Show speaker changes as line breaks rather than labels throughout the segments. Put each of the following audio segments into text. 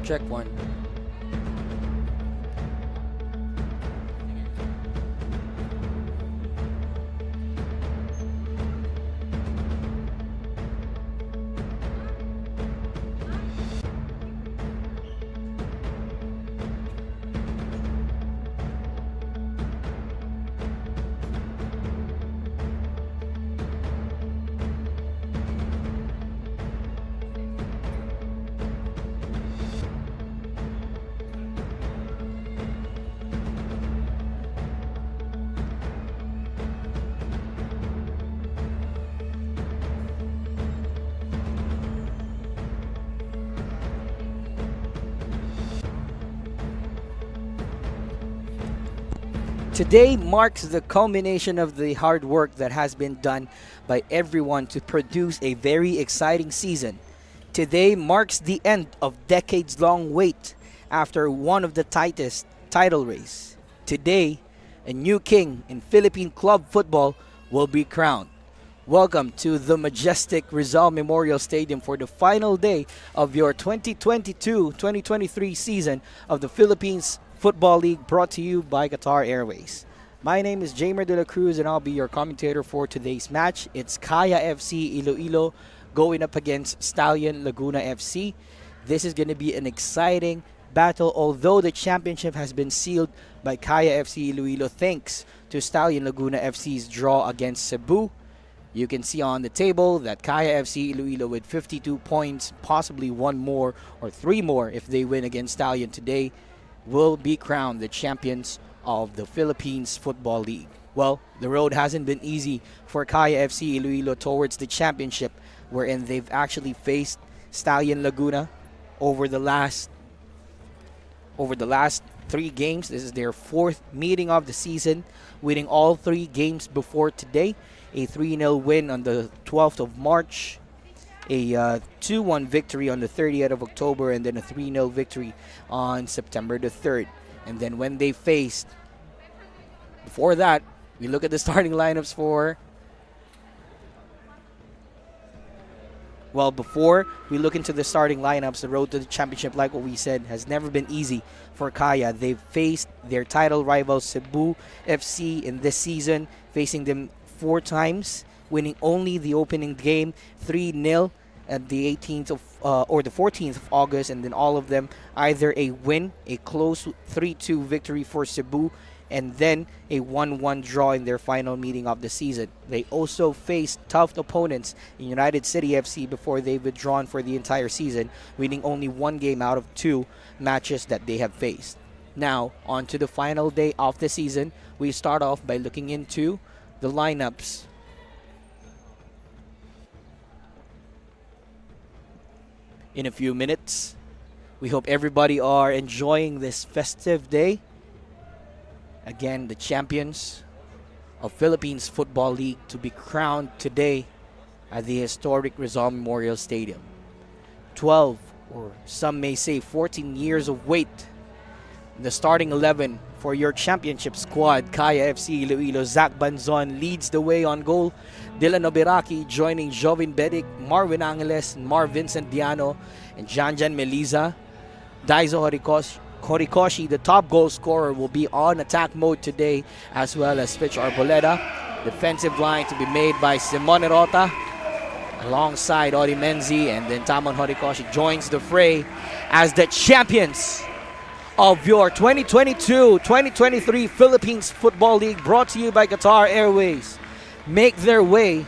Check one. Today marks the culmination of the hard work that has been done by everyone to produce a very exciting season. Today marks the end of decades-long wait after one of the tightest title race. Today, a new king in Philippine club football will be crowned. Welcome to the majestic Rizal Memorial Stadium for the final day of your 2022-2023 season of the Philippines Football League, brought to you by Qatar Airways. My name is Jamer De La Cruz and I'll be your commentator for today's match. It's Kaya FC-Iloilo going up against Stallion Laguna FC. This is going to be an exciting battle, although the championship has been sealed by Kaya FC-Iloilo thanks to Stallion Laguna FC's draw against Cebu. You can see on the table that Kaya FC-Iloilo with 52 points, possibly one more or three more if they win against Stallion today, will be crowned the champions of the Philippines Football League. Well, the road hasn't been easy for Kaya FC Iloilo towards the championship, wherein they've actually faced Stallion Laguna over the last three games. This is their fourth meeting of the season, winning all three games before today. A 3-0 win on the 12th of March, a 2-1 victory on the 30th of October, and then a 3-0 victory on September the 3rd. And then when they faced, before that, we look at the starting lineups for, well, before we look into the starting lineups, the road to the championship, like what we said, has never been easy for Kaya. They've faced their title rival Cebu FC in this season, facing them 4 times, winning only the opening game 3-0 at the 18th of or the 14th of August, and then all of them either a win, a close 3-2 victory for Cebu, and then a 1-1 draw in their final meeting of the season. They also faced tough opponents in United City FC before they've withdrawn for the entire season, winning only 1 game out of 2 matches that they have faced. Now, on to the final day of the season. We start off by looking into the lineups. In a few minutes, we hope everybody are enjoying this festive day. Again, the champions of Philippines Football League to be crowned today at the historic Rizal Memorial Stadium. 12, or some may say 14 years of wait. The starting 11 for your championship squad, Kaya FC Iloilo. Zach Banzon leads the way on goal. Dylan Oberaki joining Jovin Bedic, Marvin Angeles, Mar Vincent Diano, and Janjan Meliza. Daizo Horikoshi, the top goal scorer, will be on attack mode today, as well as Fitch Arboleda. Defensive line to be made by Simone Rota alongside Odi Menzi, and then Tamon Horikoshi joins the fray as the champions of your 2022-2023 Philippines Football League, brought to you by Qatar Airways, make their way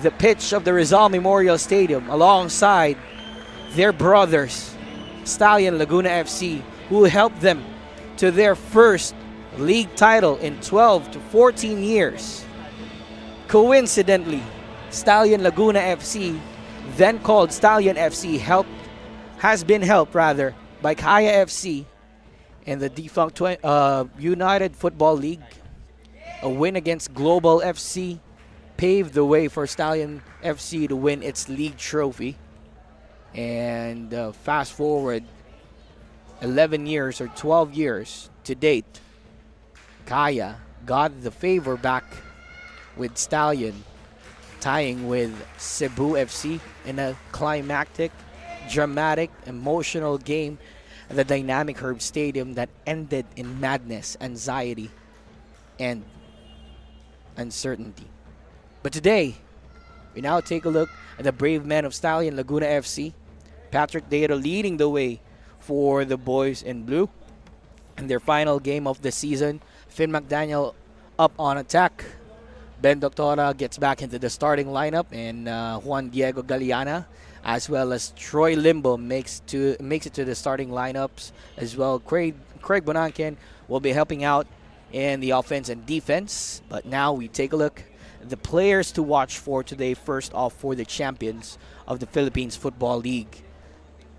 the pitch of the Rizal Memorial Stadium alongside their brothers, Stallion Laguna FC, who helped them to their first league title in 12 to 14 years. Coincidentally, Stallion Laguna FC, then called Stallion FC, has been helped by Kaya FC in the defunct United Football League. A win against Global FC paved the way for Stallion FC to win its league trophy. And fast forward 11 years or 12 years to date, Kaya got the favor back with Stallion, tying with Cebu FC in a climactic dramatic, emotional game at the dynamic Herb Stadium that ended in madness, anxiety, and uncertainty. But today, we now take a look at the brave men of Stallion Laguna FC. Patrick Data leading the way for the boys in blue. In their final game of the season, Finn McDaniel up on attack. Ben Doctora gets back into the starting lineup, and Juan Diego Galeana, as well as Troy Limbo, makes it to the starting lineups as well. Craig Bonanken will be helping out in the offense and defense. But now we take a look at the players to watch for today. First off, for the champions of the Philippines Football League,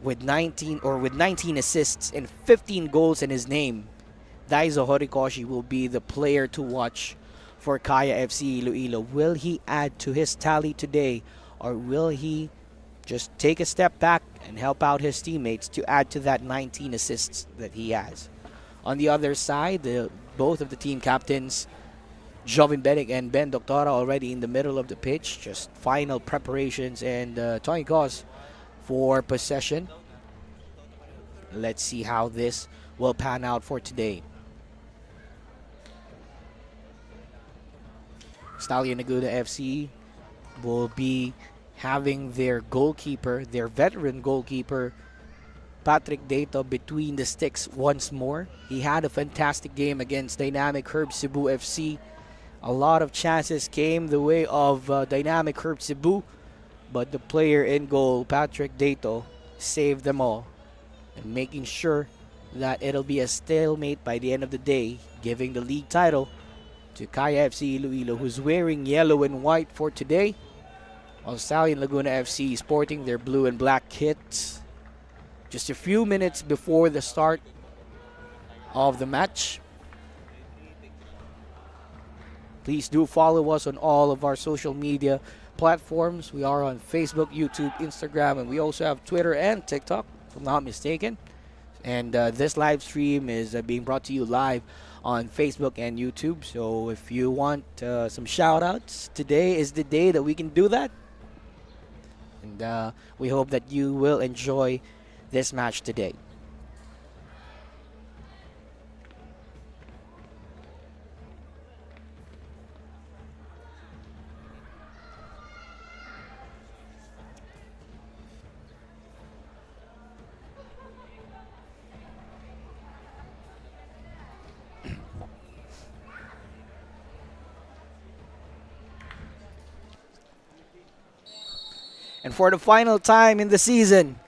with 19 assists and 15 goals in his name, Daiso Horikoshi will be the player to watch for Kaya FC Iloilo. Will he add to his tally today, or will he just take a step back and help out his teammates to add to that 19 assists that he has? On the other side, both of the team captains, Jovin Benic and Ben Doctora, already in the middle of the pitch, just final preparations, and Tony Cos for possession. Let's see how this will pan out for today. Stallion Laguna FC will be having their goalkeeper, their veteran goalkeeper, Patrick Dato, between the sticks once more. He had a fantastic game against Dynamic Herb Cebu FC. A lot of chances came the way of Dynamic Herb Cebu, but the player in goal, Patrick Dato, saved them all, and making sure that it'll be a stalemate by the end of the day, giving the league title to Kaya FC Iloilo, who's wearing yellow and white for today, while Stallion Laguna FC sporting their blue and black kits. Just a few minutes before the start of the match. Please do follow us on all of our social media platforms. We are on Facebook, YouTube, Instagram, and we also have Twitter and TikTok, if I'm not mistaken. And this live stream is being brought to you live on Facebook and YouTube. So if you want some shout outs, today is the day that we can do that. And we hope that you will enjoy this match today. And for the final time in the season,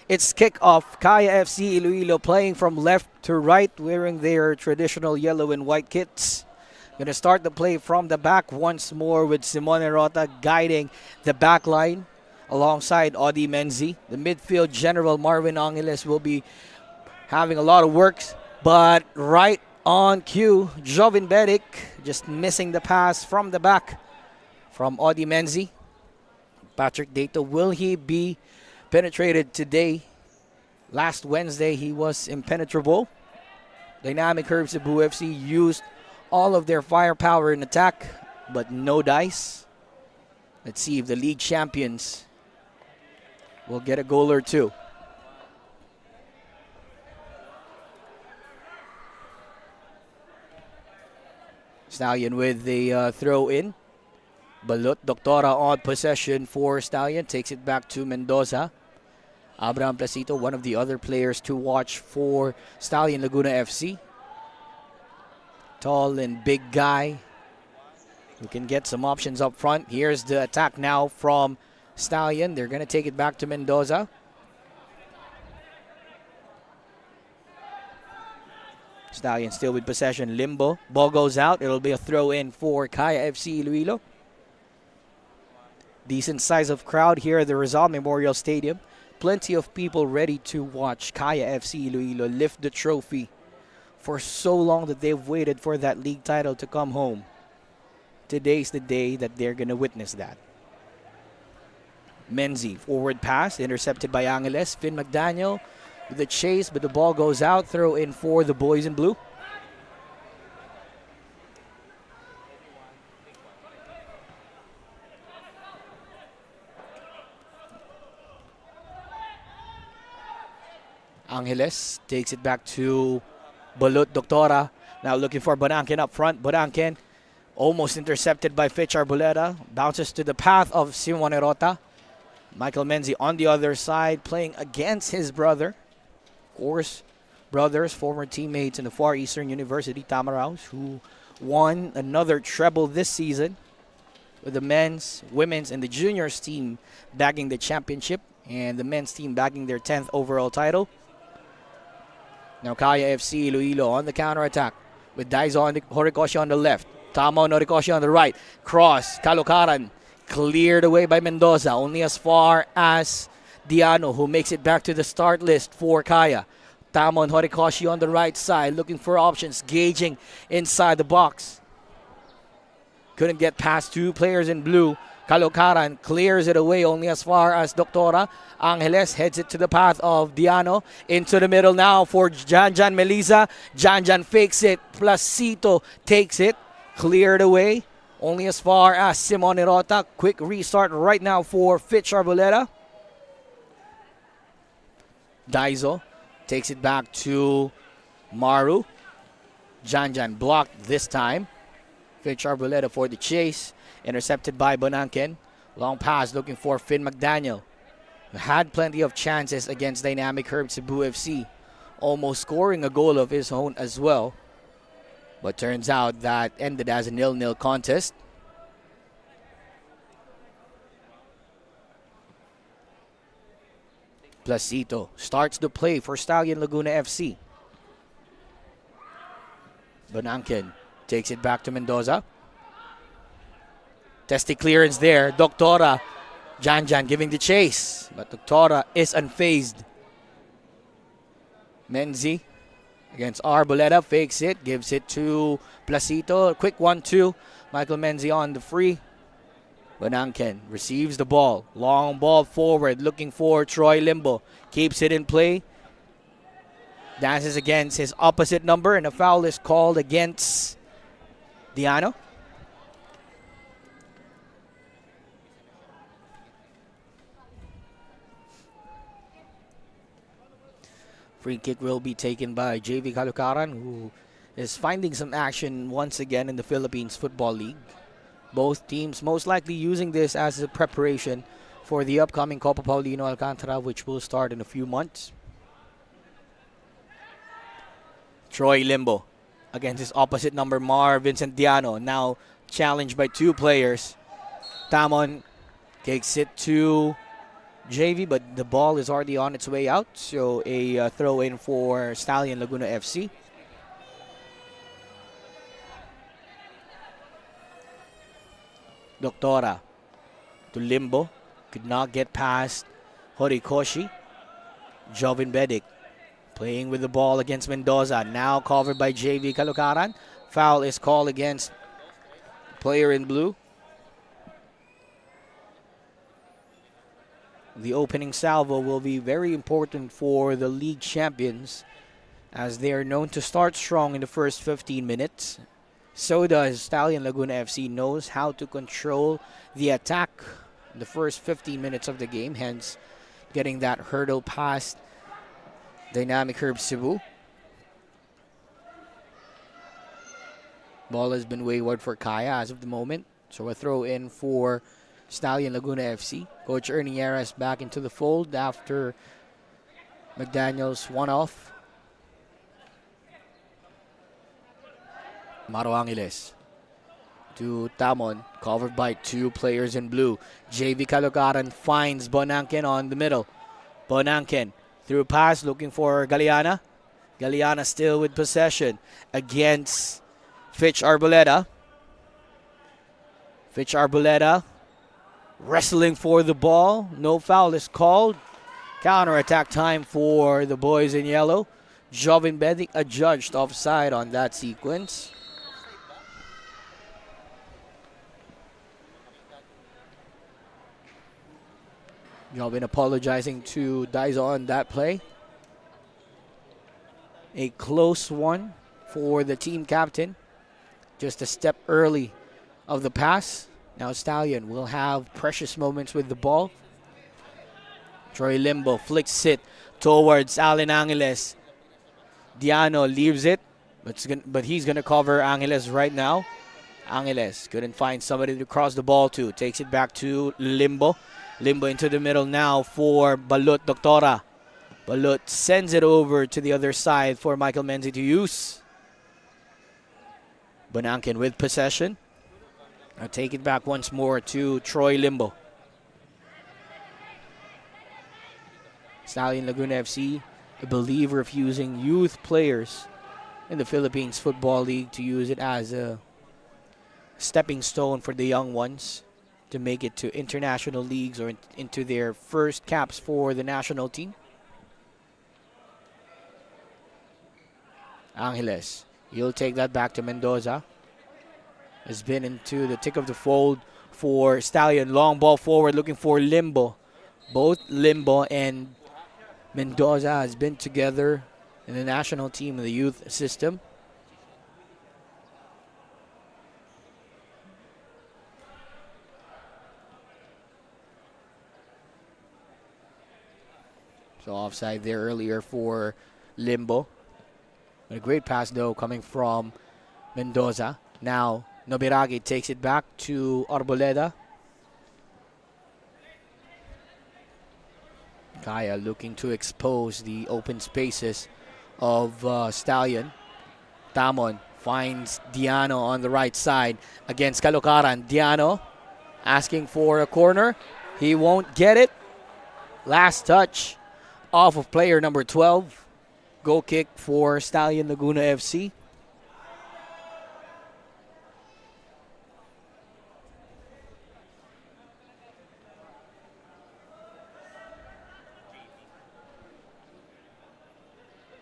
it's kickoff. Kaya FC Iloilo playing from left to right, wearing their traditional yellow and white kits. Gonna start the play from the back once more, with Simone Rota guiding the back line alongside Audi Menzi. The midfield general Marvin Angeles will be having a lot of works, but right on cue, Jovin Benic just missing the pass from the back from Audi Menzi. Patrick Dato, will he be penetrated today? Last Wednesday, he was impenetrable. Dynamic Herb Cebu FC used all of their firepower in attack, but no dice. Let's see if the league champions will get a goal or two. Stallion with the throw in. Balot Doctora on possession for Stallion. Takes it back to Mendoza. Abraham Placito, one of the other players to watch for Stallion Laguna FC. Tall and big guy who can get some options up front. Here's the attack now from Stallion. They're going to take it back to Mendoza. Stallion still with possession. Limbo. Ball goes out. It'll be a throw in for Kaya FC Iloilo. Decent size of crowd here at the Rizal Memorial Stadium. Plenty of people ready to watch Kaya FC Iloilo lift the trophy for so long that they've waited for that league title to come home. Today's the day that they're going to witness that. Menzi, forward pass, intercepted by Angeles. Finn McDaniel with the chase, but the ball goes out. Throw in for the boys in blue. Angeles takes it back to Balut Doctora. Now looking for Bonanken up front. Bonanken almost intercepted by Fitch Arboleda. Bounces to the path of Simon Erota. Michael Menzi on the other side playing against his brother. Of course, brothers, former teammates in the Far Eastern University, Tamaraos, who won another treble this season with the men's, women's, and the juniors team bagging the championship and the men's team bagging their 10th overall title. Now Kaya FC-Iloilo on the counterattack with Daizo Horikoshi on the left. Tamo Horikoshi on the right. Cross, Caloocaran cleared away by Mendoza, only as far as Diano, who makes it back to the start list for Kaya. Tamo Horikoshi on the right side, looking for options, gauging inside the box. Couldn't get past two players in blue. Caloocaran clears it away only as far as Doctora. Angeles heads it to the path of Diano. Into the middle now for Janjan Melisa. Janjan fakes it. Placito takes it. Cleared away only as far as Simon Erota. Quick restart right now for Fitch Arboleda. Daizo takes it back to Maru. Janjan blocked this time. Fitch Arboleda for the chase. Intercepted by Bonanken. Long pass looking for Finn McDaniel. Had plenty of chances against Dynamic Herb Cebu FC. Almost scoring a goal of his own as well. But turns out that ended as a 0-0 contest. Placito starts the play for Stallion Laguna FC. Bonanken takes it back to Mendoza. Testy clearance there. Doctora. Janjan giving the chase. But Doctora is unfazed. Menzi against Arboleda. Fakes it. Gives it to Placito. Quick 1-2. Michael Menzi on the free. Bonanken receives the ball. Long ball forward. Looking for Troy Limbo. Keeps it in play. Dances against his opposite number. And a foul is called against Diano. Free kick will be taken by JV Caloocaran, who is finding some action once again in the Philippines Football League. Both teams most likely using this as a preparation for the upcoming Copa Paulino Alcantara, which will start in a few months. Troy Limbo against his opposite number, Vincent Diano, now challenged by two players. Tamon kicks it to JV, but the ball is already on its way out, so a throw in for Stallion Laguna FC. Doctora to Limbo, could not get past Horikoshi. Jovin Bedic playing with the ball against Mendoza, now covered by JV Caloocaran. Foul is called against player in blue. The opening salvo will be very important for the league champions, as they are known to start strong in the first 15 minutes. So does Stallion Laguna FC knows how to control the attack in the first 15 minutes of the game, hence getting that hurdle past Dynamic Herb Cebu. Ball has been wayward for Kaya as of the moment, so a throw in for Stallion Laguna FC. Coach Ernie Yaras back into the fold after McDaniel's one-off. Maro Angeles to Tamon, covered by two players in blue. JV Caloocaran finds Bonanken on the middle. Bonanken through pass looking for Galeana. Galeana still with possession against Fitch Arboleda. Fitch Arboleda wrestling for the ball. No foul is called. Counter-attack time for the boys in yellow. Jovin Bedic adjudged offside on that sequence. Jovin apologizing to Daizo on that play. A close one for the team captain. Just a step early of the pass. Now Stallion will have precious moments with the ball. Troy Limbo flicks it towards Allen Angeles. Diano leaves it, but he's going to cover Angeles right now. Angeles couldn't find somebody to cross the ball to. Takes it back to Limbo. Limbo into the middle now for Balut Doctora. Balut sends it over to the other side for Michael Menzi to use. Bonankin with possession. I'll take it back once more to Troy Limbo. Stallion Laguna FC, a believer of using youth players in the Philippines Football League to use it as a stepping stone for the young ones to make it to international leagues or into their first caps for the national team. Angeles, he'll take that back to Mendoza. Has been into the tick of the fold for Stallion. Long ball forward looking for Limbo. Both Limbo and Mendoza has been together in the national team in the youth system. So offside there earlier for Limbo. But a great pass though coming from Mendoza. Now Nobiragi takes it back to Arboleda. Kaya looking to expose the open spaces of Stallion. Tamon finds Diano on the right side against Caloocaran. Diano asking for a corner. He won't get it. Last touch off of player number 12. Goal kick for Stallion Laguna FC.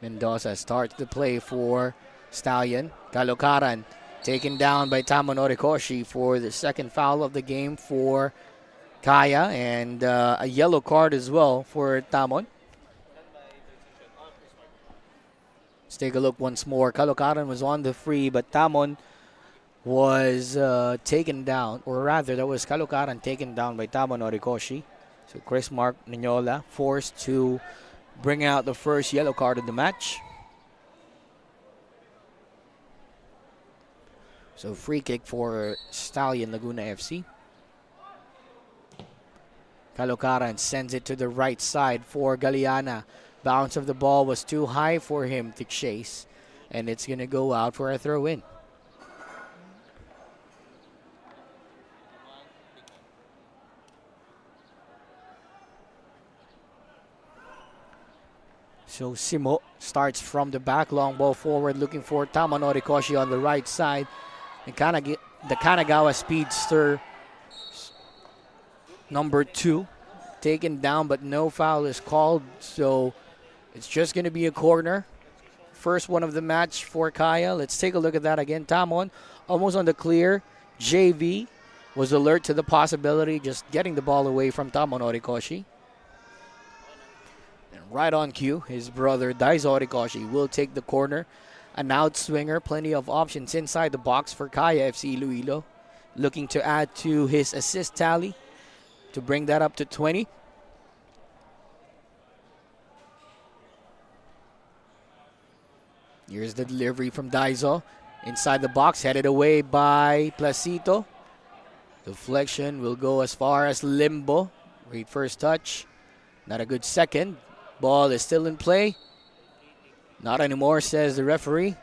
Mendoza starts the play for Stallion. Caloocaran taken down by Tamon Orikoshi for the second foul of the game for Kaya, and a yellow card as well for Tamon. Let's take a look once more. Caloocaran was on the free, but Tamon was taken down, or rather that was Caloocaran taken down by Tamon Orikoshi. So Chris Mark Ninola forced to bring out the first yellow card of the match. So free kick for Stallion Laguna FC. Caloocaran sends it to the right side for Galeana. Bounce of the ball was too high for him to chase, and it's going to go out for a throw-in. So Simo starts from the back, long ball forward, looking for Tamon Orikoshi on the right side. And the Kanagawa Speedster, number 2, taken down, but no foul is called. So it's just going to be a corner. First one of the match for Kaya. Let's take a look at that again. Tamon almost on the clear. JV was alert to the possibility, just getting the ball away from Tamon Orikoshi. Right on cue, his brother Daiso Orikoshi will take the corner. An out swinger, plenty of options inside the box for Kaya FC-Iloilo. Looking to add to his assist tally to bring that up to 20. Here's the delivery from Daiso. Inside the box, headed away by Placito. Deflection will go as far as Limbo. Great first touch. Not a good second. Ball is still in play. Not anymore, says the referee.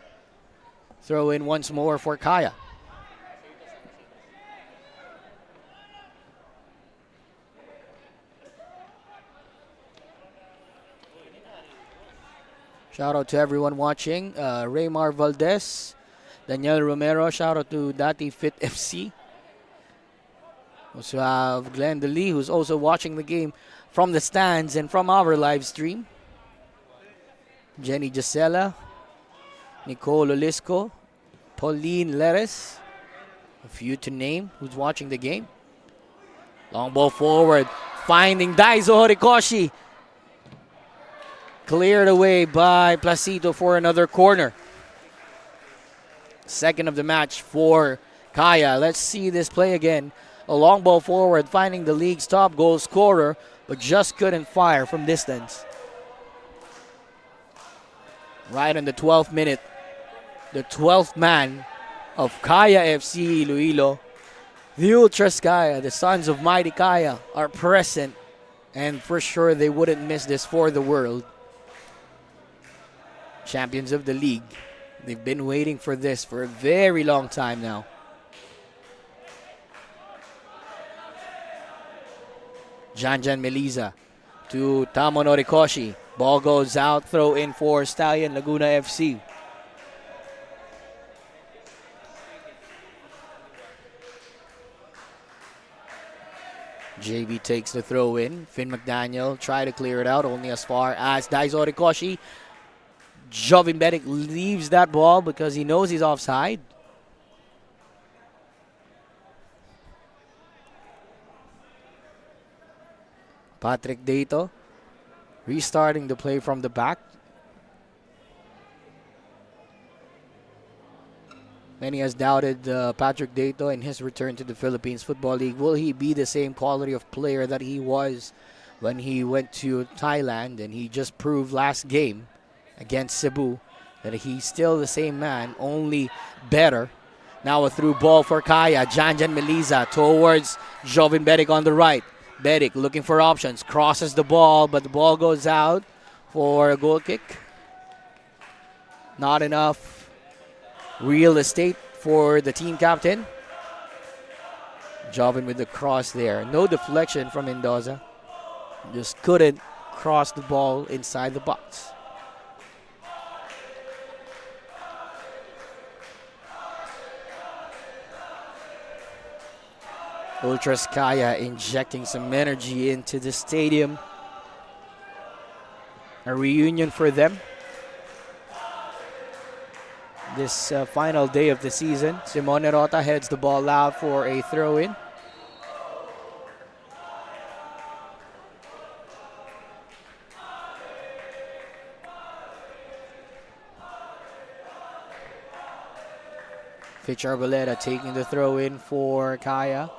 Throw in once more for Kaya. Shout out to everyone watching. Raymar Valdez, Daniel Romero. Shout out to Dati Fit FC. Also have Glenn DeLee, who's also watching the game from the stands and from our live stream. Jenny Gisela, Nicole Olisco, Pauline Leres, a few to name who's watching the game. Long ball forward, finding Daiso Horikoshi. Cleared away by Placito for another corner. Second of the match for Kaya. Let's see this play again. A long ball forward, finding the league's top goal scorer, but just couldn't fire from distance. Right on the 12th minute, the 12th man of Kaya FC Iloilo, the Ultras Kaya, the sons of mighty Kaya, are present, and for sure they wouldn't miss this for the world. Champions of the league. They've been waiting for this for a very long time now. Janjan Meliza to Tamon Orikoshi. Ball goes out, throw in for Stallion Laguna FC. JB takes the throw in. Finn McDaniel try to clear it out only as far as Daiso Orikoshi. Jovin Bedic leaves that ball because he knows he's offside. Patrick Dato restarting the play from the back. Many has doubted Patrick Dato in his return to the Philippines Football League. Will he be the same quality of player that he was when he went to Thailand? And he just proved last game against Cebu that he's still the same man, only better. Now a through ball for Kaya. Janjan Meliza towards Jovin Bedic on the right. Bedic looking for options, crosses the ball, but the ball goes out for a goal kick. Not enough real estate for the team captain. Jovin with the cross there. No deflection from Mendoza. Just couldn't cross the ball inside the box. Ultras Kaya injecting some energy into the stadium. A reunion for them. This final day of the season. Simone Rota heads the ball out for a throw-in. Fitch Arboleda taking the throw-in for Kaya.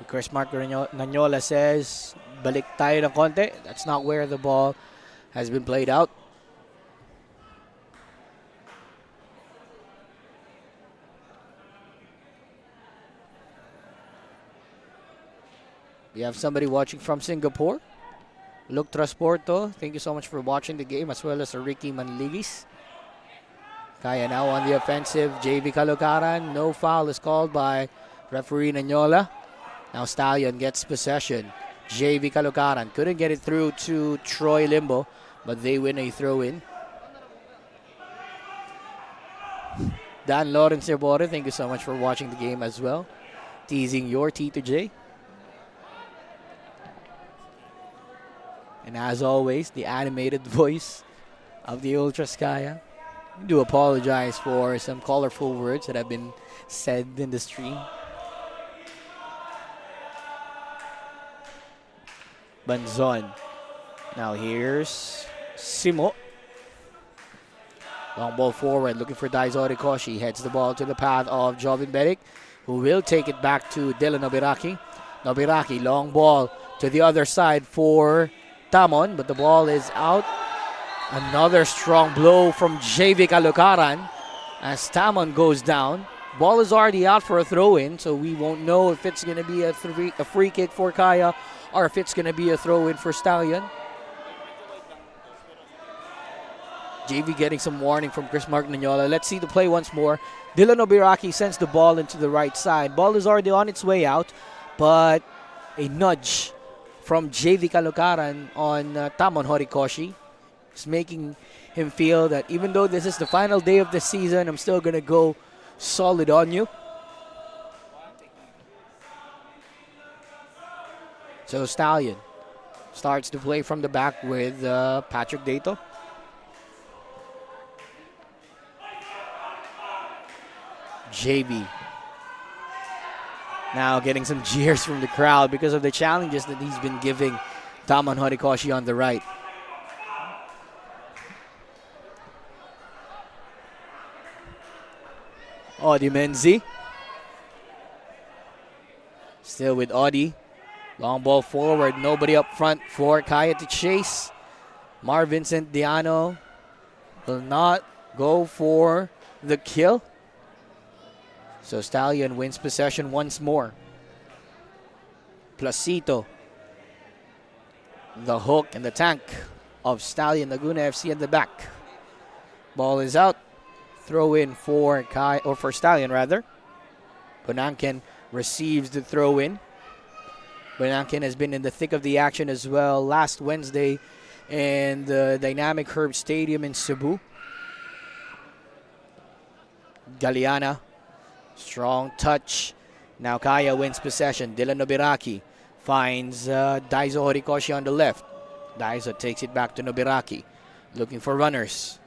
Chris Mark Nanyola says, balik tayo ng konti. That's not where the ball has been played out. We have somebody watching from Singapore. Luke Transporto, thank you so much for watching the game, as well as Ricky Manligis. Kaya now on the offensive. JV Caloocaran, no foul is called by referee Nanyola. Now Stallion gets possession. JV Caloocaran couldn't get it through to Troy Limbo, but they win a throw-in. Dan Lawrence Cerbore, thank you so much for watching the game as well. Teasing your T to J. And as always, the animated voice of the Ultras Kaya. I do apologize for some colorful words that have been said in the stream. Banzon. Now here's Simo. Long ball forward, looking for Daiso Orikoshi. Heads the ball to the path of Jovin Bedic, who will take it back to Dylan Nobiraki. Nobiraki, long ball to the other side for Tamon, but the ball is out. Another strong blow from JV Caloocaran as Tamon goes down. Ball is already out for a throw-in, so we won't know if it's going to be a free kick for Kaya or if it's going to be a throw-in for Stallion. JV getting some warning from Chris Mark Nanyola. Let's see the play once more. Dylan Obiraki sends the ball into the right side. Ball is already on its way out, but a nudge from JV Caloocaran on Tamon Horikoshi. It's making him feel that even though this is the final day of the season, I'm still going to go solid on you. So Stallion starts to play from the back with Patrick Dato. JB now getting some jeers from the crowd because of the challenges that he's been giving Tamon Horikoshi on the right. Audi Menzi. Still with Audi. Long ball forward. Nobody up front for Kaya to chase. Mar Vincent Diano will not go for the kill. So Stallion wins possession once more. Placito. The hook and the tank of Stallion Laguna FC at the back. Ball is out. Throw in for for Stallion rather. Bonanken receives the throw in. Bonanken has been in the thick of the action as well last Wednesday in the Dynamic Herb Stadium in Cebu. Galeana, strong touch. Now Kaya wins possession. Dylan Nobiraki finds Daizo Horikoshi on the left. Daizo takes it back to Nobiraki. Looking for runners.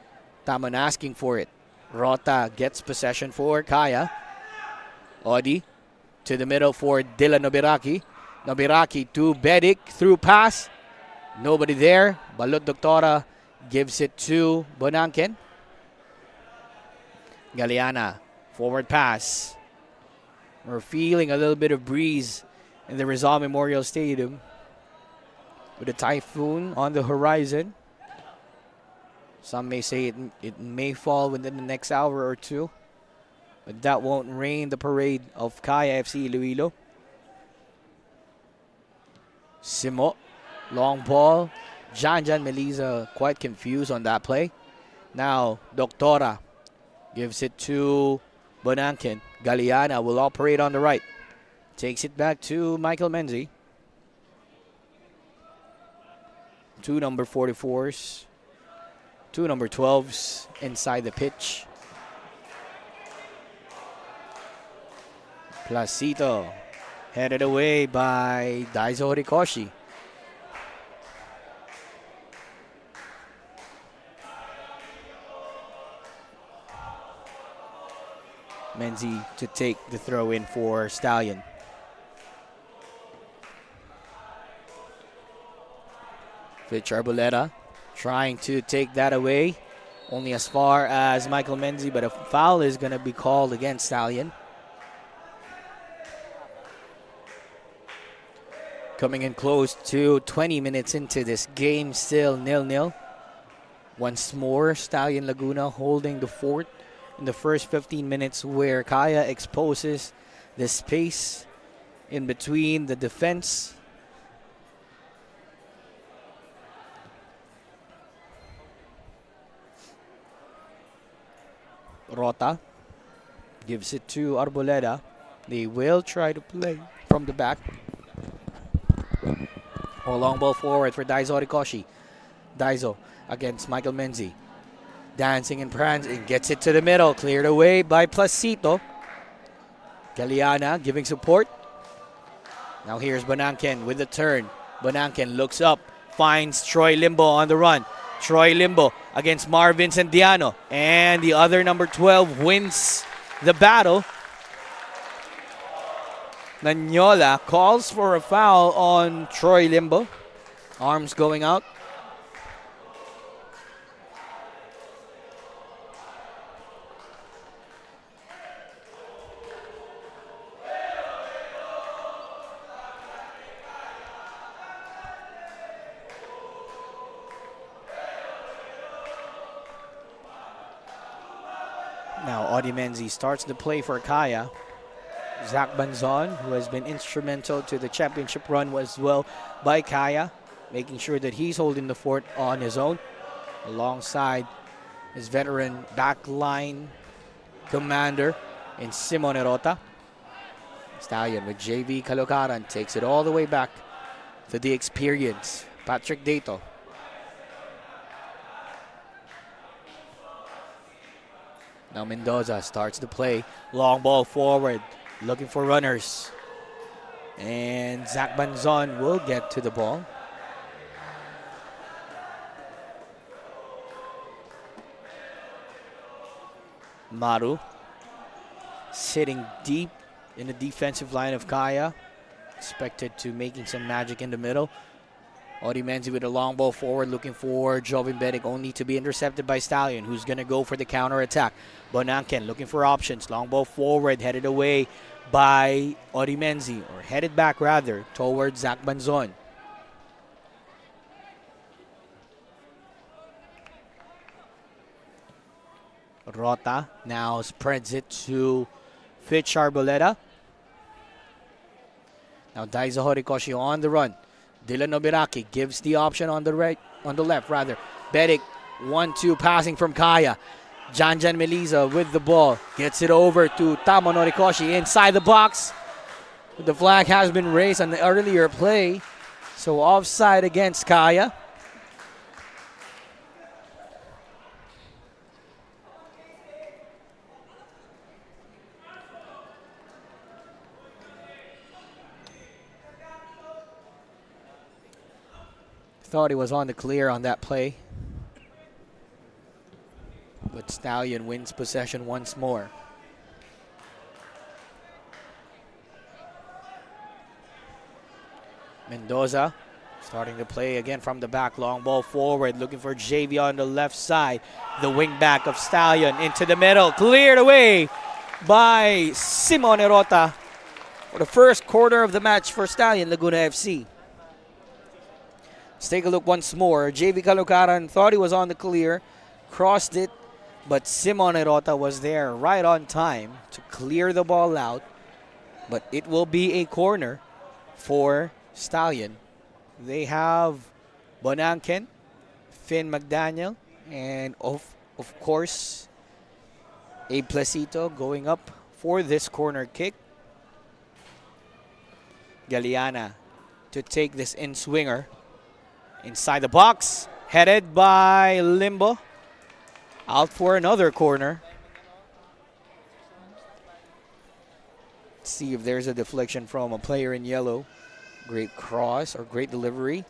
Tamon asking for it. Rota gets possession for Kaya. Odi to the middle for Dylan Nobiraki. Nobiraki to Bedic. Through pass. Nobody there. Balot Doctora gives it to Bonanken. Galeana. Forward pass. We're feeling a little bit of breeze in the Rizal Memorial Stadium with a typhoon on the horizon. Some may say it may fall within the next hour or two, but that won't rain the parade of Kaya FC-Iloilo. Simo, long ball. Jan Meliza quite confused on that play. Now Doctora gives it to Bonanken. Galeana will operate on the right. Takes it back to Michael Menzi. Two number 44s. Two number 12s inside the pitch. Placito headed away by Daizo Horikoshi. Menzi to take the throw in for Stallion. Fitch Arboleda trying to take that away. Only as far as Michael Menzi, but a foul is going to be called against Stallion. Coming in close to 20 minutes into this game, still 0-0. Once more, Stallion Laguna holding the fort in the first 15 minutes where Kaya exposes the space in between the defense. Rota gives it to Arboleda. They will try to play from the back. A long ball forward for Daizo Horikoshi. Daizo against Michael Menzi. Dancing and prancing, gets it to the middle, cleared away by Placito. Galeana giving support. Now here's Bonanken with the turn. Bonanken looks up, finds Troy Limbo on the run. Troy Limbo against Marvin Sandiano. And the other number 12 wins the battle. Nanyola calls for a foul on Troy Limbo. Arms going out. Now Audi Menzi starts the play for Kaya. Zach Banzon, who has been instrumental to the championship run as well by Kaya, making sure that he's holding the fort on his own, alongside his veteran backline commander in Simone Rota. Stallion with JV Caloocaran takes it all the way back to the experience. Patrick Dato. Now Mendoza starts the play. Long ball forward. Looking for runners. And Zach Banzon will get to the ball. Maru sitting deep in the defensive line of Kaya. Expected to making some magic in the middle. Audi Menzi with a long ball forward, looking for Jovin Bedic, only to be intercepted by Stallion, who's going to go for the counter attack. Bonanken looking for options. Long ball forward, headed away by Audi Menzi, or headed back rather, towards Zach Banzon. Rota now spreads it to Fitch Arboleda. Now Daiza Horikoshi on the run. Dylan Nobiraki gives the option on the left rather. Bedic 1-2 passing from Kaya. Janjan Meliza with the ball. Gets it over to Tamo Norikoshi inside the box. The flag has been raised on the earlier play. So offside against Kaya. Thought he was on the clear on that play. But Stallion wins possession once more. Mendoza starting to play again from the back. Long ball forward, looking for JV on the left side. The wing back of Stallion into the middle. Cleared away by Simone Rota for the first quarter of the match for Stallion Laguna FC. Let's take a look once more. JV Calucaran thought he was on the clear, crossed it, but Simone Rota was there right on time to clear the ball out. But it will be a corner for Stallion. They have Bonanken, Finn McDaniel, and of course, Abe Placito going up for this corner kick. Galeana to take this in-swinger. Inside the box, headed by Limbo. Out for another corner. Let's see if there's a deflection from a player in yellow. Great cross or great delivery.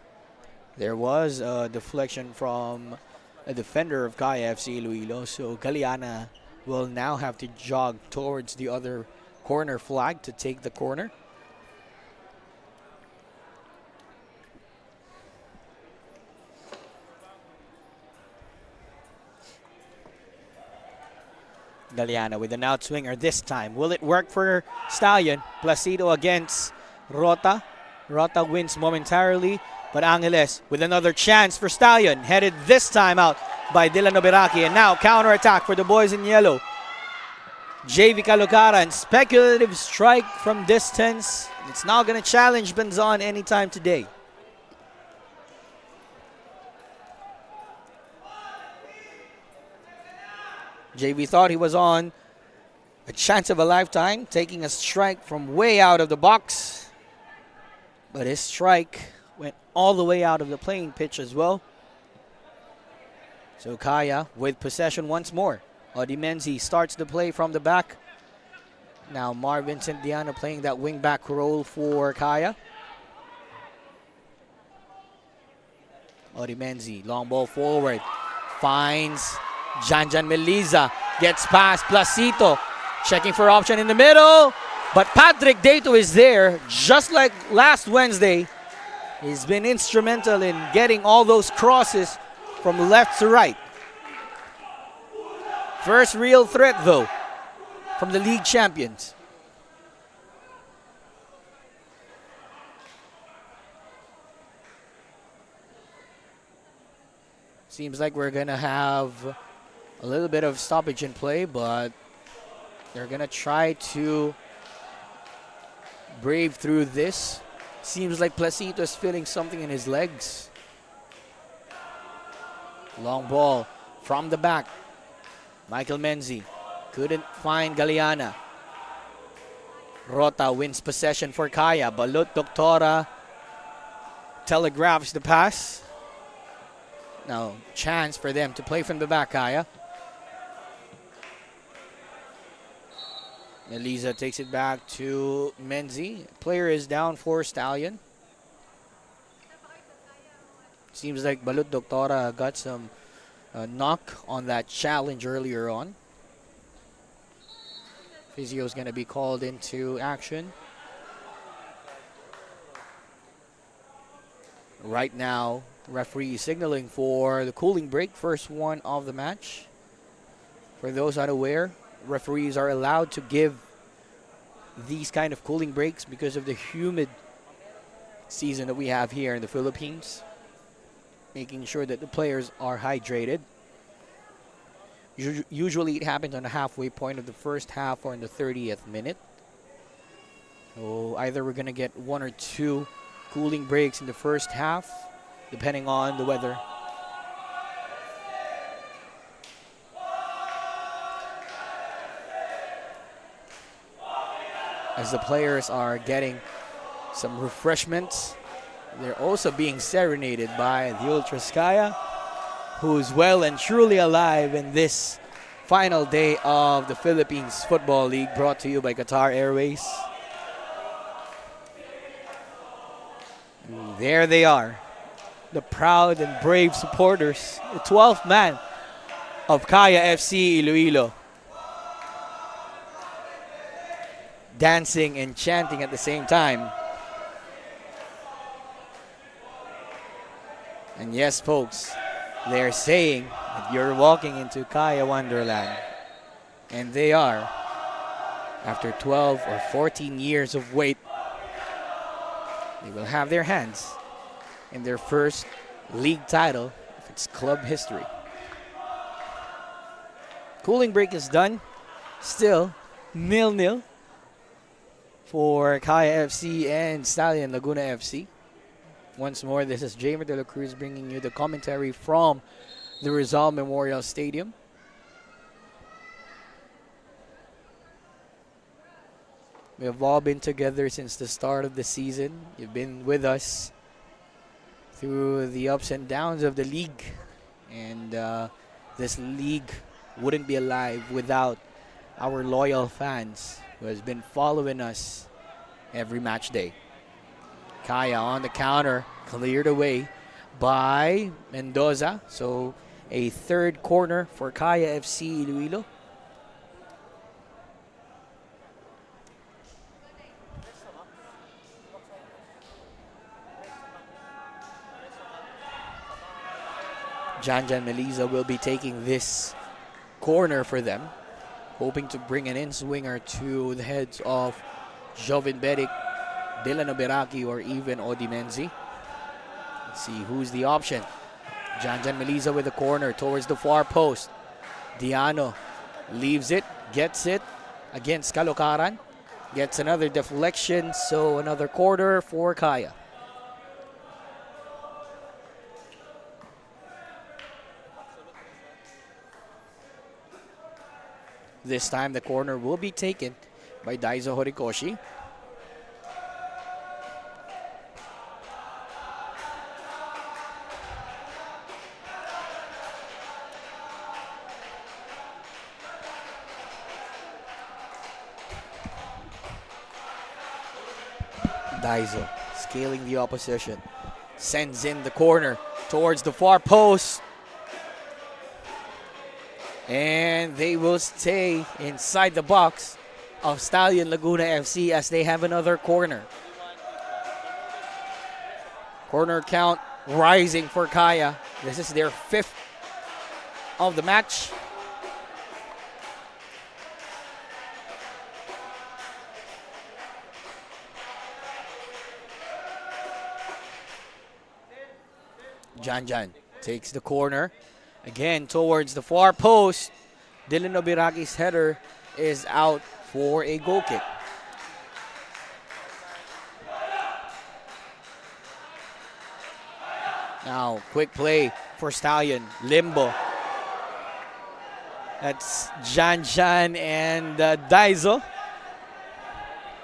There was a deflection from a defender of Kaya FC-Iloilo. So Galeana will now have to jog towards the other corner flag to take the corner. Galeana with an outswinger this time. Will it work for Stallion? Placido against Rota. Rota wins momentarily, but Angeles with another chance for Stallion. Headed this time out by Dylan Nobiraki. And now counter-attack for the boys in yellow. JV Calucaran, speculative strike from distance. It's now going to challenge Benzon anytime today. JV thought he was on a chance of a lifetime, taking a strike from way out of the box. But his strike went all the way out of the playing pitch as well. So Kaya with possession once more. Odimenzi starts the play from the back. Now Marvin Santiano playing that wing back role for Kaya. Odimenzi, long ball forward. Finds Janjan Meliza, gets past Placito, checking for option in the middle, but Patrick Dato is there, just like last Wednesday. He's been instrumental in getting all those crosses from left to right. First real threat, though, from the league champions. Seems like we're going to have a little bit of stoppage in play, but they're going to try to brave through this. Seems like Placito is feeling something in his legs. Long ball from the back. Michael Menzi couldn't find Galeana. Rota wins possession for Kaya. Balut Doctora telegraphs the pass. Now, chance for them to play from the back, Kaya. Meliza takes it back to Menzi. Player is down for Stallion. Seems like Balut Doctora got some knock on that challenge earlier on. Physio is going to be called into action. Right now, referee signaling for the cooling break, first one of the match. For those unaware, referees are allowed to give these kind of cooling breaks because of the humid season that we have here in the Philippines, making sure that the players are hydrated. Usually it happens on the halfway point of the first half or in the 30th minute. So either we're going to get one or two cooling breaks in the first half, depending on the weather. As the players are getting some refreshments, they're also being serenaded by the Ultraskaya, who's well and truly alive in this final day of the Philippines Football League, brought to you by Qatar Airways. And there they are, the proud and brave supporters, the 12th man of Kaya FC-Iloilo, dancing and chanting at the same time. And yes, folks, they're saying that you're walking into Kaya Wonderland. And they are. After 12 or 14 years of wait, they will have their hands in their first league title of its club history. Cooling break is done. Still 0-0 for Kaya FC and Stallion Laguna FC. Once more, this is Jamer De La Cruz bringing you the commentary from the Rizal Memorial Stadium. We have all been together since the start of the season. You've been with us through the ups and downs of the league. And this league wouldn't be alive without our loyal fans who has been following us every match day. Kaya on the counter, cleared away by Mendoza. So a third corner for Kaya FC Iloilo. Janjan Meliza will be taking this corner for them, hoping to bring an in-swinger to the heads of Joven Beric, Dylan Oberaki, or even Odimenzi. Let's see who's the option. Janjan Meliza with the corner towards the far post. Diano leaves it, gets it against Caloocaran. Gets another deflection, so another corner for Kaya. This time the corner will be taken by Daiso Horikoshi. Daiso scaling the opposition. Sends in the corner towards the far post. And they will stay inside the box of Stallion Laguna FC as they have another corner. Corner count rising for Kaya. This is their fifth of the match. Janjan takes the corner. Again, towards the far post. Dylan Obiraki's header is out for a goal kick. Now, quick play for Stallion. Limbo. That's Janjan and Daiso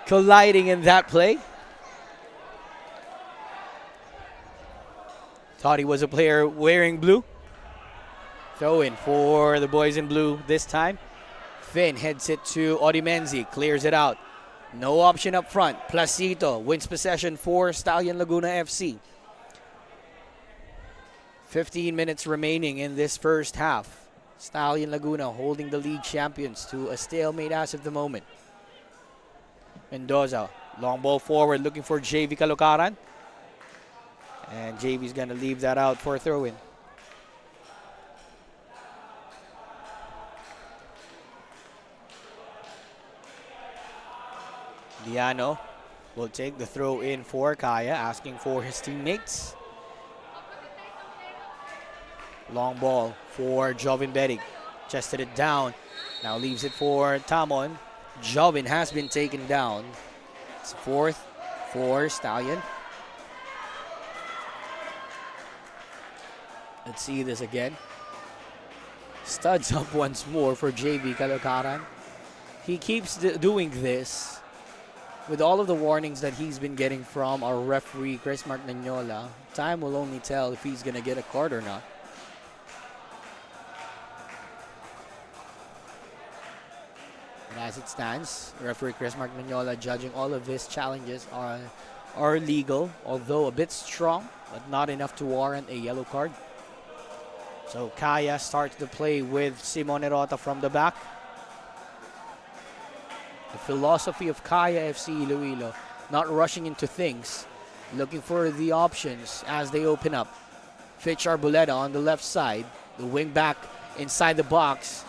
colliding in that play. Thought he was a player wearing blue. Throw in for the boys in blue this time. Finn heads it to Odimenzi, clears it out. No option up front. Placito wins possession for Stallion Laguna FC. 15 minutes remaining in this first half. Stallion Laguna holding the league champions to a stalemate as of the moment. Mendoza, long ball forward, looking for JV Caloocaran. And JV's going to leave that out for a throw-in. Diano will take the throw in for Kaya, asking for his teammates. Long ball for Joven Beric. chested it down. Now leaves it for Tamon. Jovin has been taken down. It's fourth for Stallion. Let's see this again. Studs up once more for JV Caloocaran. He keeps doing this with all of the warnings that he's been getting from our referee, Chris Martignola. Time will only tell if he's going to get a card or not. And as it stands, referee Chris Martignola judging all of these challenges are legal, although a bit strong, but not enough to warrant a yellow card. So Kaya starts the play with Simon Erota from the back. The philosophy of Kaya FC-Iloilo, not rushing into things, looking for the options as they open up. Fitch Arboleda on the left side, the wing back inside the box.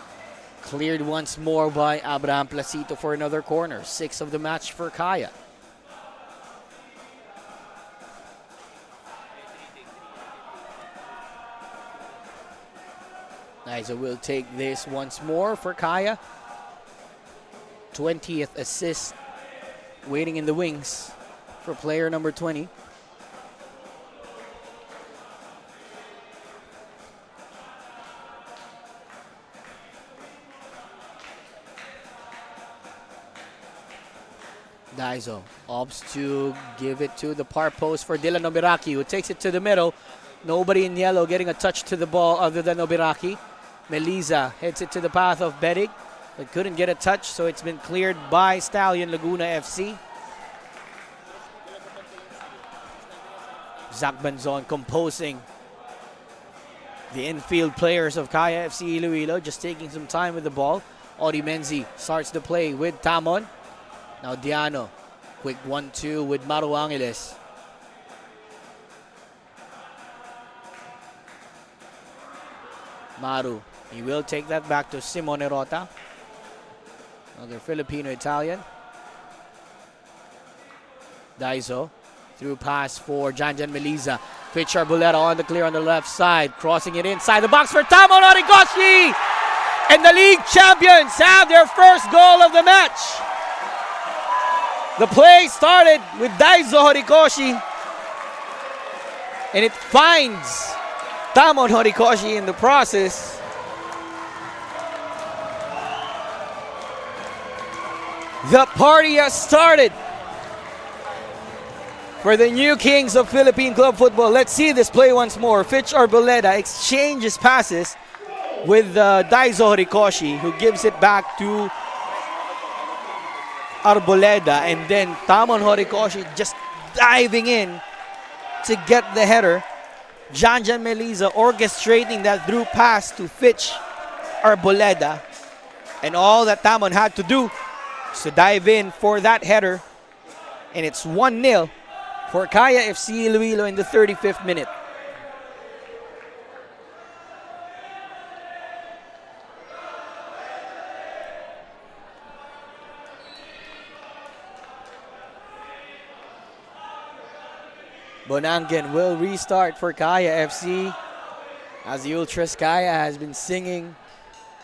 Cleared once more by Abraham Placito for another corner. 6th of the match for Kaya. Niza will take this once more for Kaya. 20th assist waiting in the wings for player number 20. Daizo opts to give it to the par post for Dylan Nobiraki, who takes it to the middle. Nobody in yellow getting a touch to the ball other than Nobiraki. Meliza heads it to the path of Bedig, but couldn't get a touch, so it's been cleared by Stallion Laguna FC. Zach Banzon composing the infield players of Kaya FC-Iloilo, just taking some time with the ball. Ori Menzi starts the play with Tamon. Now Diano, quick 1-2 with Maru Angeles. Maru, he will take that back to Simon Erota. Another Filipino-Italian. Daizo, through pass for Janjan Meliza. Fitch Arboleda on the clear on the left side, crossing it inside the box for Tamon Origoshi! And the league champions have their first goal of the match. The play started with Daizo Horikoshi, and it finds Tamon Horikoshi in the process. The party has started for the new kings of Philippine club football. Let's see this play once more. Fitch Arboleda exchanges passes with Daizo Horikoshi, who gives it back to Arboleda, and then Tamon Horikoshi just diving in to get the header. Janjan Meliza orchestrating that through pass to Fitch Arboleda, and all that Tamon had to do is to dive in for that header, and it's 1-0 for Kaya FC-Iloilo in the 35th minute. Bonangan will restart for Kaya FC, as the Ultras Kaya has been singing,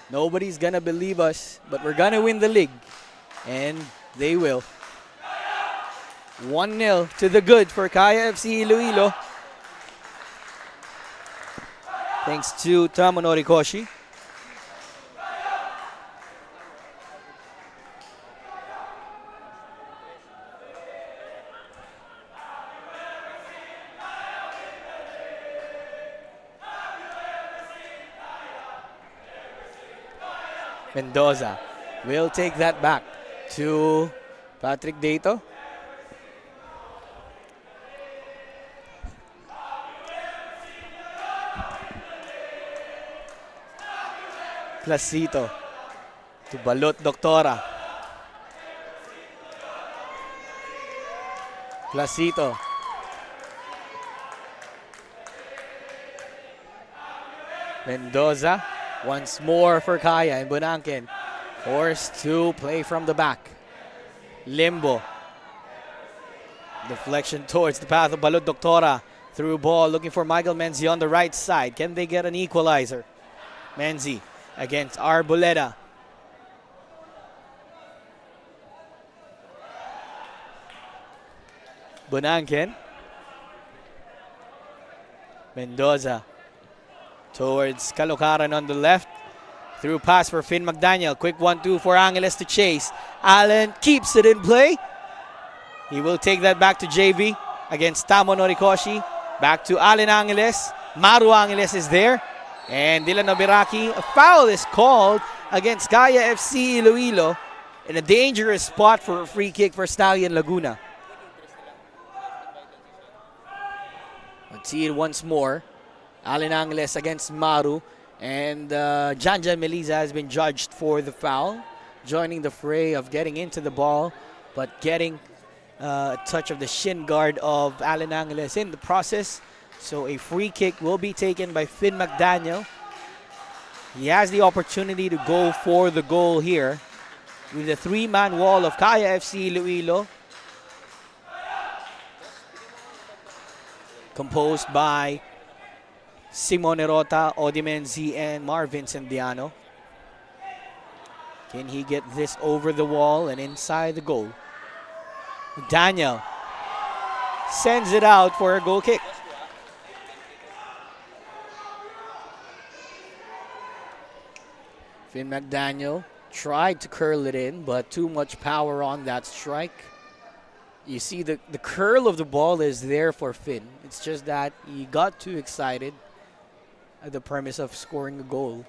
"Nobody's gonna believe us, but we're gonna win the league." And they will. 1-0 to the good for Kaya FC-Iloilo, thanks to Tamon Horikoshi. Mendoza will take that back to Patrick Dato. Placito to Balot Doctora. Placito. Mendoza once more for Kaya, and Bonangan forced to play from the back. Limbo. Deflection towards the path of Balot Doctora. Through ball looking for Michael Menzi on the right side. Can they get an equalizer? Menzi against Arboleda. Bonanken. Mendoza towards Caloocaran on the left. Through pass for Finn McDaniel. Quick 1-2 for Angeles to chase. Allen keeps it in play. He will take that back to JV against Tamo Norikoshi. Back to Allen Angeles. Maru Angeles is there. And Dylan Nobiraki. A foul is called against Kaya FC Iloilo in a dangerous spot for a free kick for Stallion Laguna. Let's see it once more. Allen Angeles against Maru. And Janjan Meliza has been judged for the foul. Joining the fray of getting into the ball, but getting a touch of the shin guard of Allen Angeles in the process. So a free kick will be taken by Finn McDaniel. He has the opportunity to go for the goal here with the three-man wall of Kaya FC Iloilo, composed by Simone Rota, Odimenzi, and Marvin Sendiano. Can he get this over the wall and inside the goal? Daniel sends it out for a goal kick. Finn McDaniel tried to curl it in, but too much power on that strike. You see the curl of the ball is there for Finn. It's just that he got too excited at the premise of scoring a goal.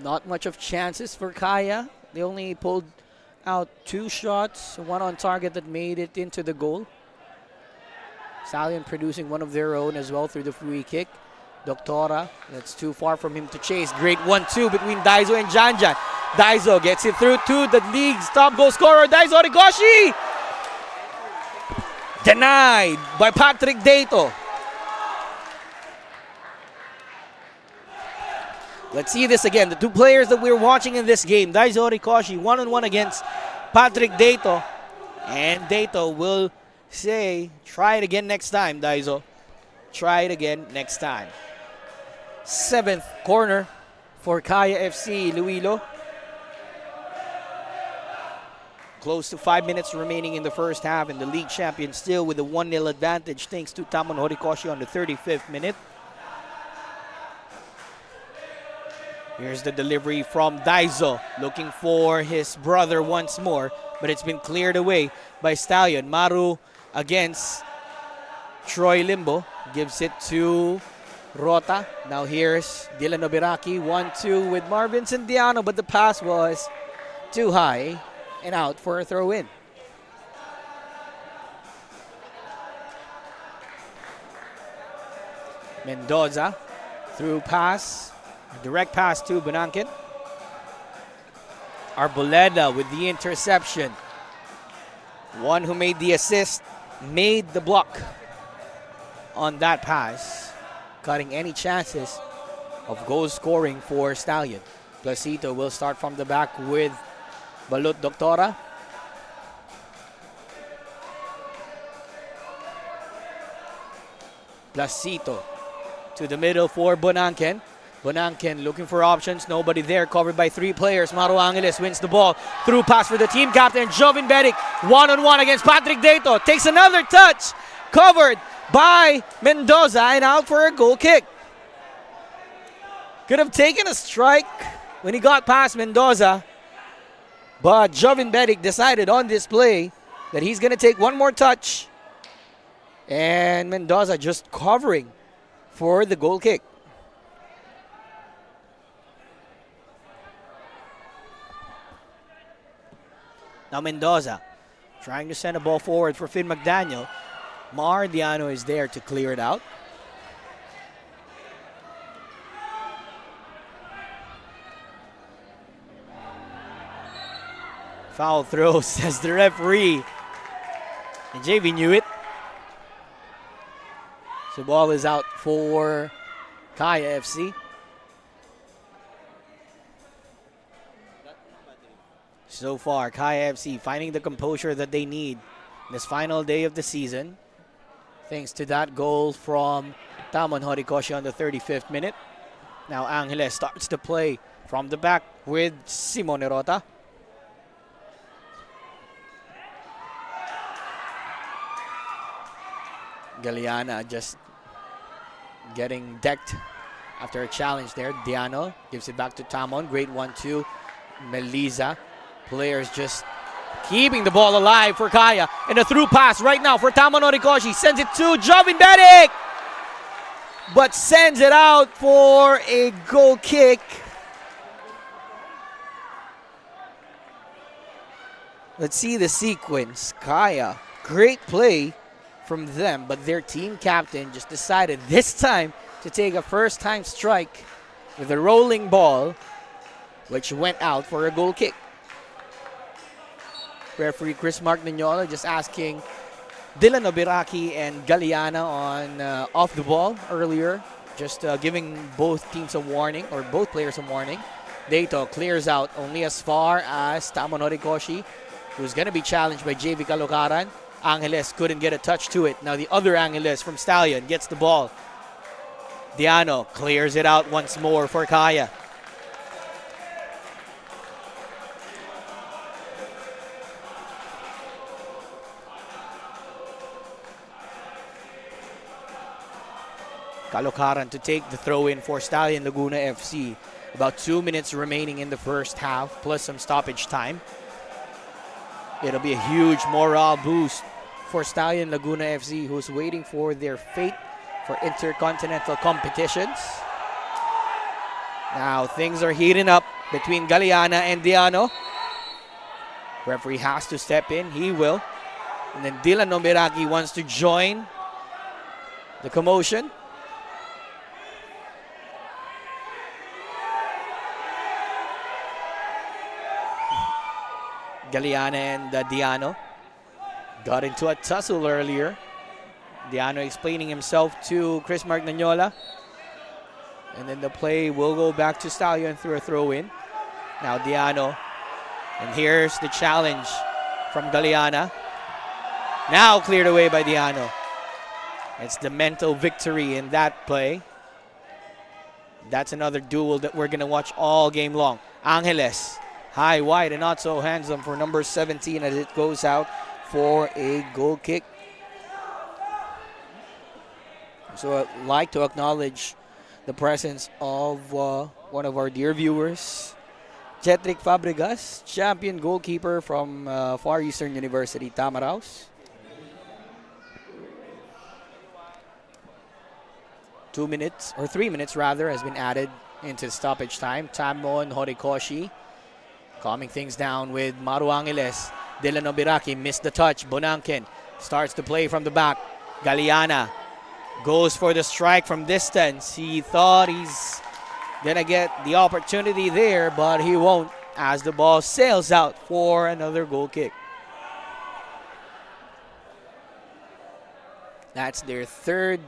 Not much of chances for Kaya. They only pulled out 2 shots, one on target that made it into the goal. Stallion producing one of their own as well through the free kick. Doctora, that's too far from him to chase. Great 1-2 between Daizo and Janjan. Daizo gets it through to the league's top goal scorer, Daizo Rigoshi. Denied by Patrick Dato. Let's see this again. The two players that we're watching in this game, Daizo Rigoshi, one-on-one against Patrick Dato. And Dato will say, try it again next time, Daizo. Try it again next time. 7th corner for Kaya FC Iloilo. Close to 5 minutes remaining in the first half, and the league champion still with a 1-0 advantage thanks to Tamon Horikoshi on the 35th minute. Here's the delivery from Daizo, looking for his brother once more, but it's been cleared away by Stallion. Maru against Troy Limbo, gives it to Rota. Now here's Dylan Nobiraki, 1-2 with Marvin Sendiano, but the pass was too high and out for a throw-in. Mendoza through pass, direct pass to Bonanken. Arboleda with the interception. One who made the assist made the block on that pass, cutting any chances of goal scoring for Stallion. Placito will start from the back with Balut Doctora. Placito to the middle for Bonanken. Bonanken looking for options. Nobody there. Covered by 3 players. Maru Angeles wins the ball. Through pass for the team captain. Jovin Beric. One-on-one against Patrick Dato. Takes another touch. Covered by Mendoza and out for a goal kick. Could have taken a strike when he got past Mendoza. But Jovin Beric decided on this play that he's going to take one more touch. And Mendoza just covering for the goal kick. Now Mendoza trying to send a ball forward for Finn McDaniel. Mardiano is there to clear it out. Foul throw, says the referee. And JV knew it. So ball is out for Kaya FC. So far, Kaya FC finding the composure that they need this final day of the season, thanks to that goal from Tamon Horikoshi on the 35th minute. Now Angeles starts to play from the back with Simone Rota. Galeana just getting decked after a challenge there. Diano gives it back to Tamon. Great 1-2. Melisa. Players just keeping the ball alive for Kaya. And a through pass right now for Tamon Horikoshi. Sends it to Jovin Bedic, but sends it out for a goal kick. Let's see the sequence. Kaya, great play from them, but their team captain just decided this time to take a first-time strike with a rolling ball, which went out for a goal kick. Referee Chris Mark Nignola just asking Dylan Obiraki and Galeana on off the ball earlier, just giving both teams a warning, or both players a warning. Dato clears out only as far as Tamon Horikoshi, who's going to be challenged by JV Caloocaran. Angeles couldn't get a touch to it. Now the other Angeles from Stallion gets the ball. Diano clears it out once more for Kaya. Caloocaran to take the throw in for Stallion Laguna FC. About 2 minutes remaining in the first half, plus some stoppage time. It'll be a huge morale boost for Stallion Laguna FC, who's waiting for their fate for intercontinental competitions. Now things are heating up between Galeana and Diano. Referee has to step in. He will. And then Dylan Obiraki wants to join the commotion. Galeana and Diano got into a tussle earlier. Diano explaining himself to Chris Mark Nignola. And then the play will go back to Stallion through a throw-in. Now Diano. And here's the challenge from Galeana. Now cleared away by Diano. It's the mental victory in that play. That's another duel that we're going to watch all game long. Angeles. High, wide, and not so handsome for number 17 as it goes out for a goal kick. So I'd like to acknowledge the presence of one of our dear viewers, Jetrick Fabregas, champion goalkeeper from Far Eastern University, Tamaraos. 2 minutes, or 3 minutes rather, has been added into stoppage time. Tamon Horikoshi calming things down with Maru Angeles. Dylan Obiraki missed the touch. Bonanken starts to play from the back. Galeana goes for the strike from distance. He thought he's gonna get the opportunity there, but he won't, as the ball sails out for another goal kick. That's their third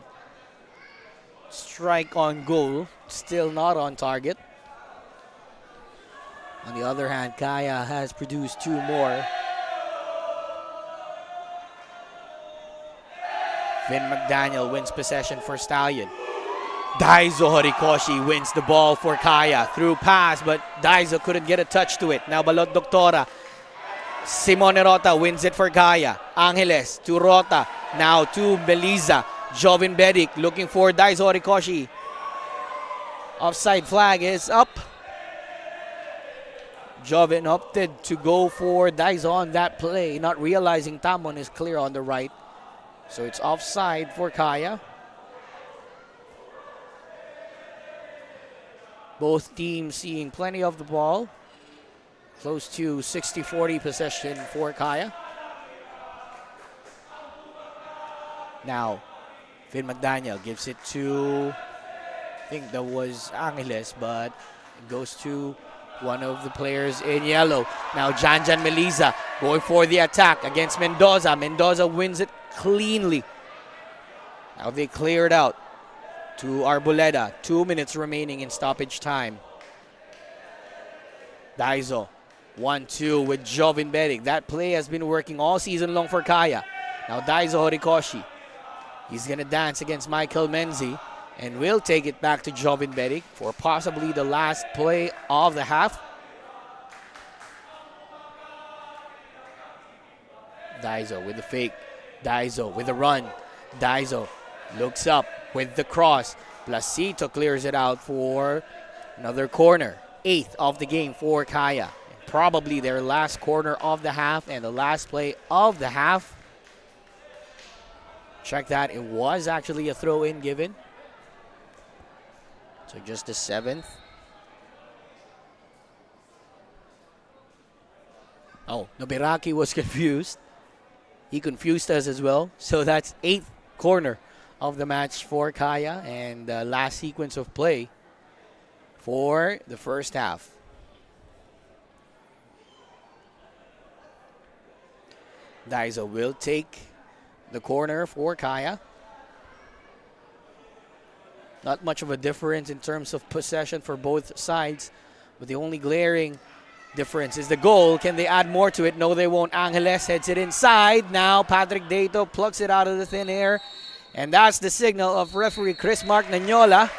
strike on goal. Still not on target. On the other hand, Kaya has produced 2 more. Vin McDaniel wins possession for Stallion. Daizo Horikoshi wins the ball for Kaya. Through pass, but Daizo couldn't get a touch to it. Now Balot Doctora. Simone Rota wins it for Kaya. Angeles to Rota. Now to Melisa. Jovin Bedic looking for Daizo Horikoshi. Offside flag is up. Jovin opted to go for Daizo on that play, not realizing Tamon is clear on the right. So it's offside for Kaya. Both teams seeing plenty of the ball. Close to 60-40 possession for Kaya. Now, Vin McDaniel gives it to, I think that was Angeles, but it goes to one of the players in yellow. Now Janjan Melisa going for the attack against Mendoza. Mendoza wins it cleanly. Now they clear it out to Arboleda. 2 minutes remaining in stoppage time. Daizo 1-2 with Jovin Bedic. That play has been working all season long for Kaya. Now Daiso Horikoshi. He's going to dance against Michael Menzi. And we'll take it back to Jovin Bedic for possibly the last play of the half. Daiso with the fake. Daiso with the run. Daiso looks up with the cross. Placito clears it out for another corner. 8th of the game for Kaya. Probably their last corner of the half and the last play of the half. Check that. It was actually a throw-in given. So just the 7th. Oh, Nobiraki was confused. He confused us as well. So that's 8th corner of the match for Kaya and the last sequence of play for the first half. Daiso will take the corner for Kaya. Not much of a difference in terms of possession for both sides. But the only glaring difference is the goal. Can they add more to it? No, they won't. Angeles heads it inside. Now Patrick Dato plucks it out of the thin air. And that's the signal of referee Chris Mark Nanyola.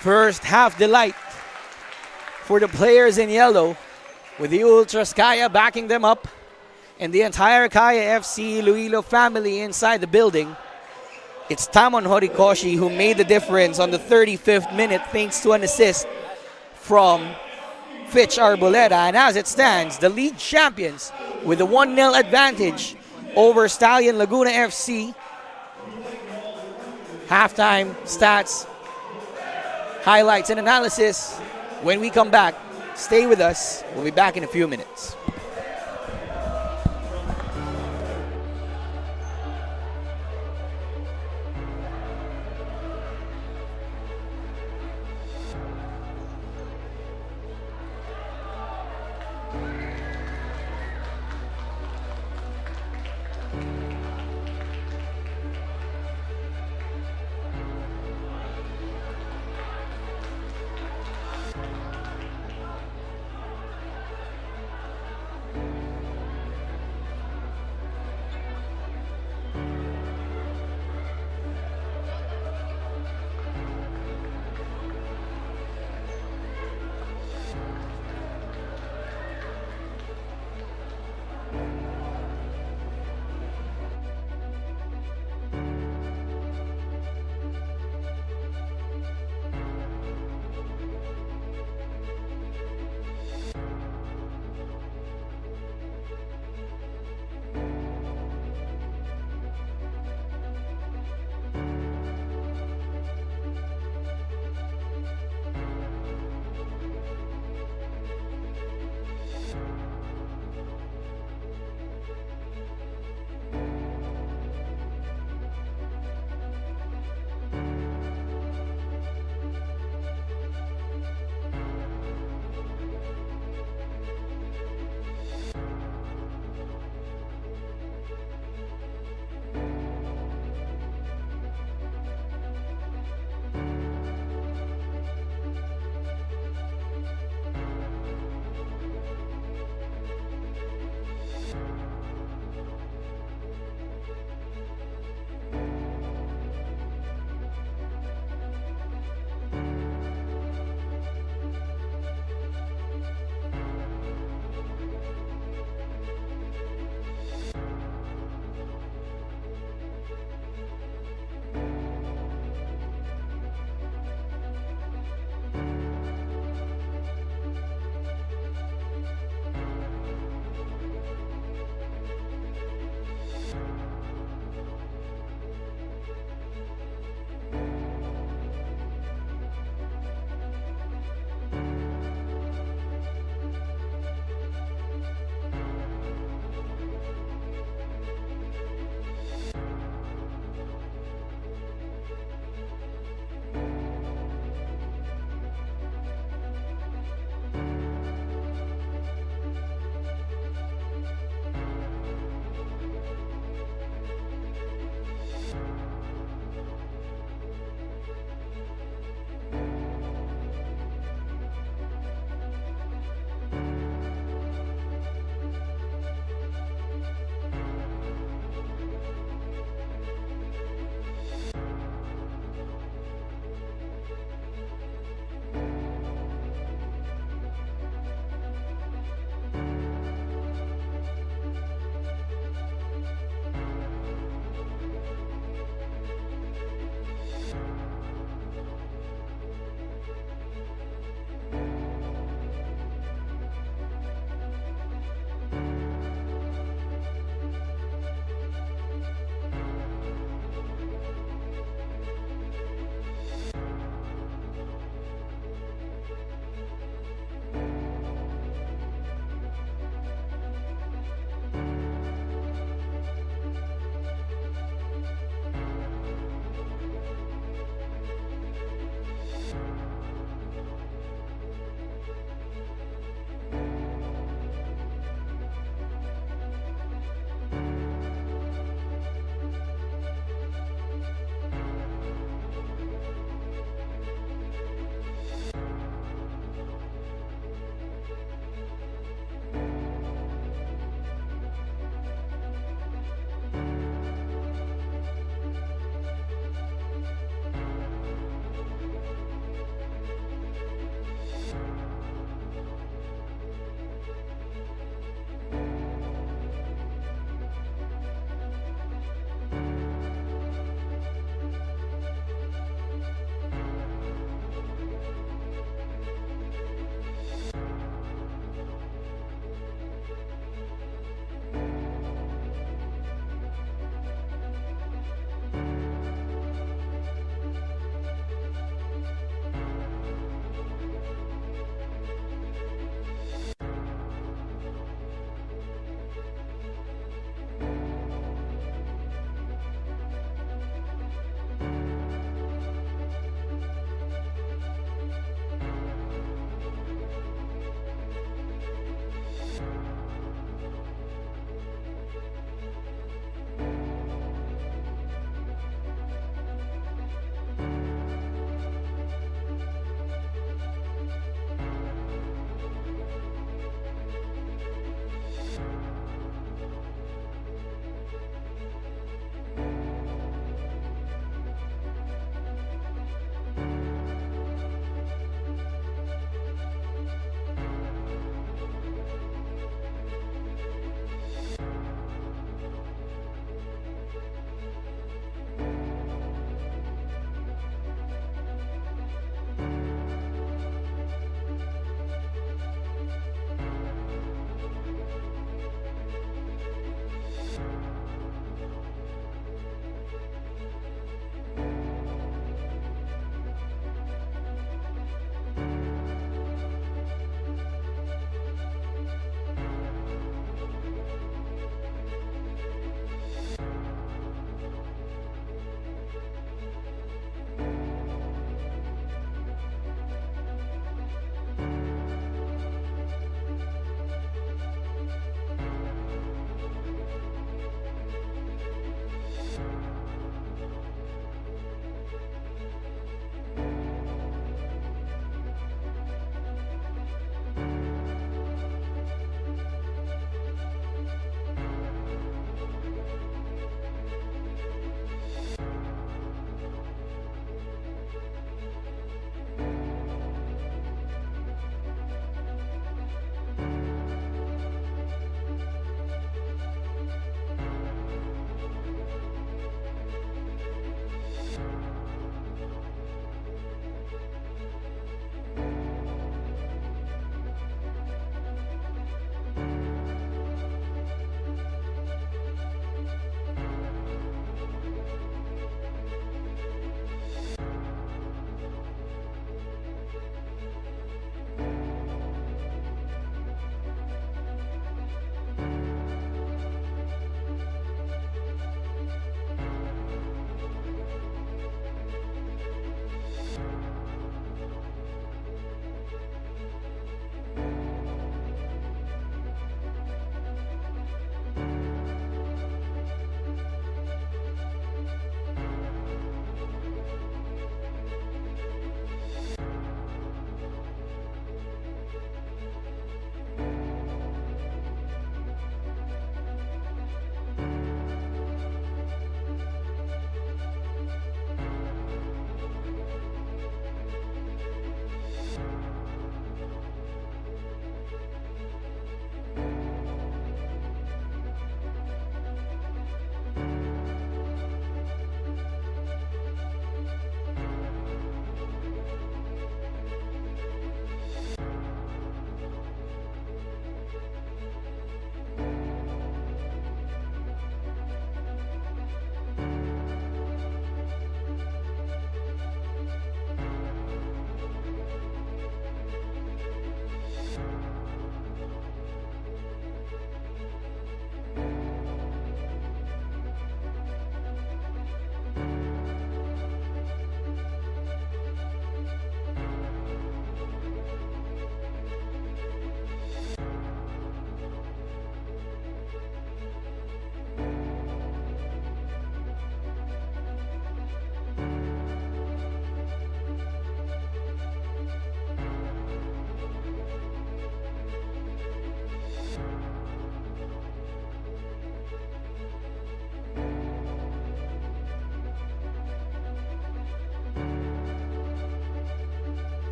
First half delight for the players in yellow, with the Ultras Kaya backing them up and the entire Kaya FC-Iloilo family inside the building. It's Tamon Horikoshi who made the difference on the 35th minute thanks to an assist from Fitch Arboleda. And as it stands, the league champions with a 1-0 advantage over Stallion Laguna FC. Halftime stats, highlights, and analysis when we come back. Stay with us. We'll be back in a few minutes.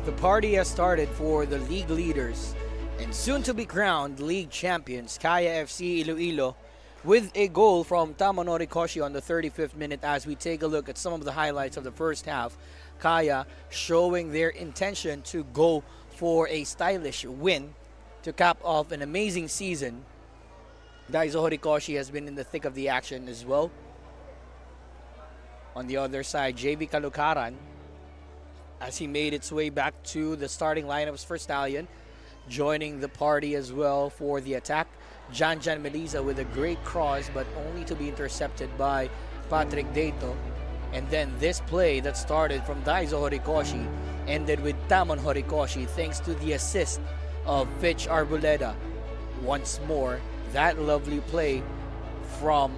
The party has started for the league leaders and soon to be crowned league champions Kaya FC-Iloilo with a goal from Tamanori Koshi on the 35th minute. As we take a look at some of the highlights of the first half, Kaya showing their intention to go for a stylish win to cap off an amazing season. Daiso Horikoshi has been in the thick of the action as well. On the other side, JV Kalukaran, as he made its way back to the starting lineups for Stallion, joining the party as well for the attack. Jan Melisa with a great cross, but only to be intercepted by Patrick Deito. And then this play that started from Daiso Horikoshi ended with Tamon Horikoshi thanks to the assist of Fitch Arboleda. Once more, that lovely play from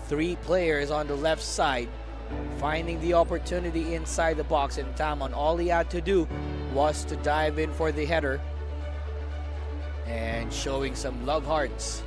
three players on the left side, finding the opportunity inside the box, and Tamon, all he had to do was to dive in for the header and showing some love hearts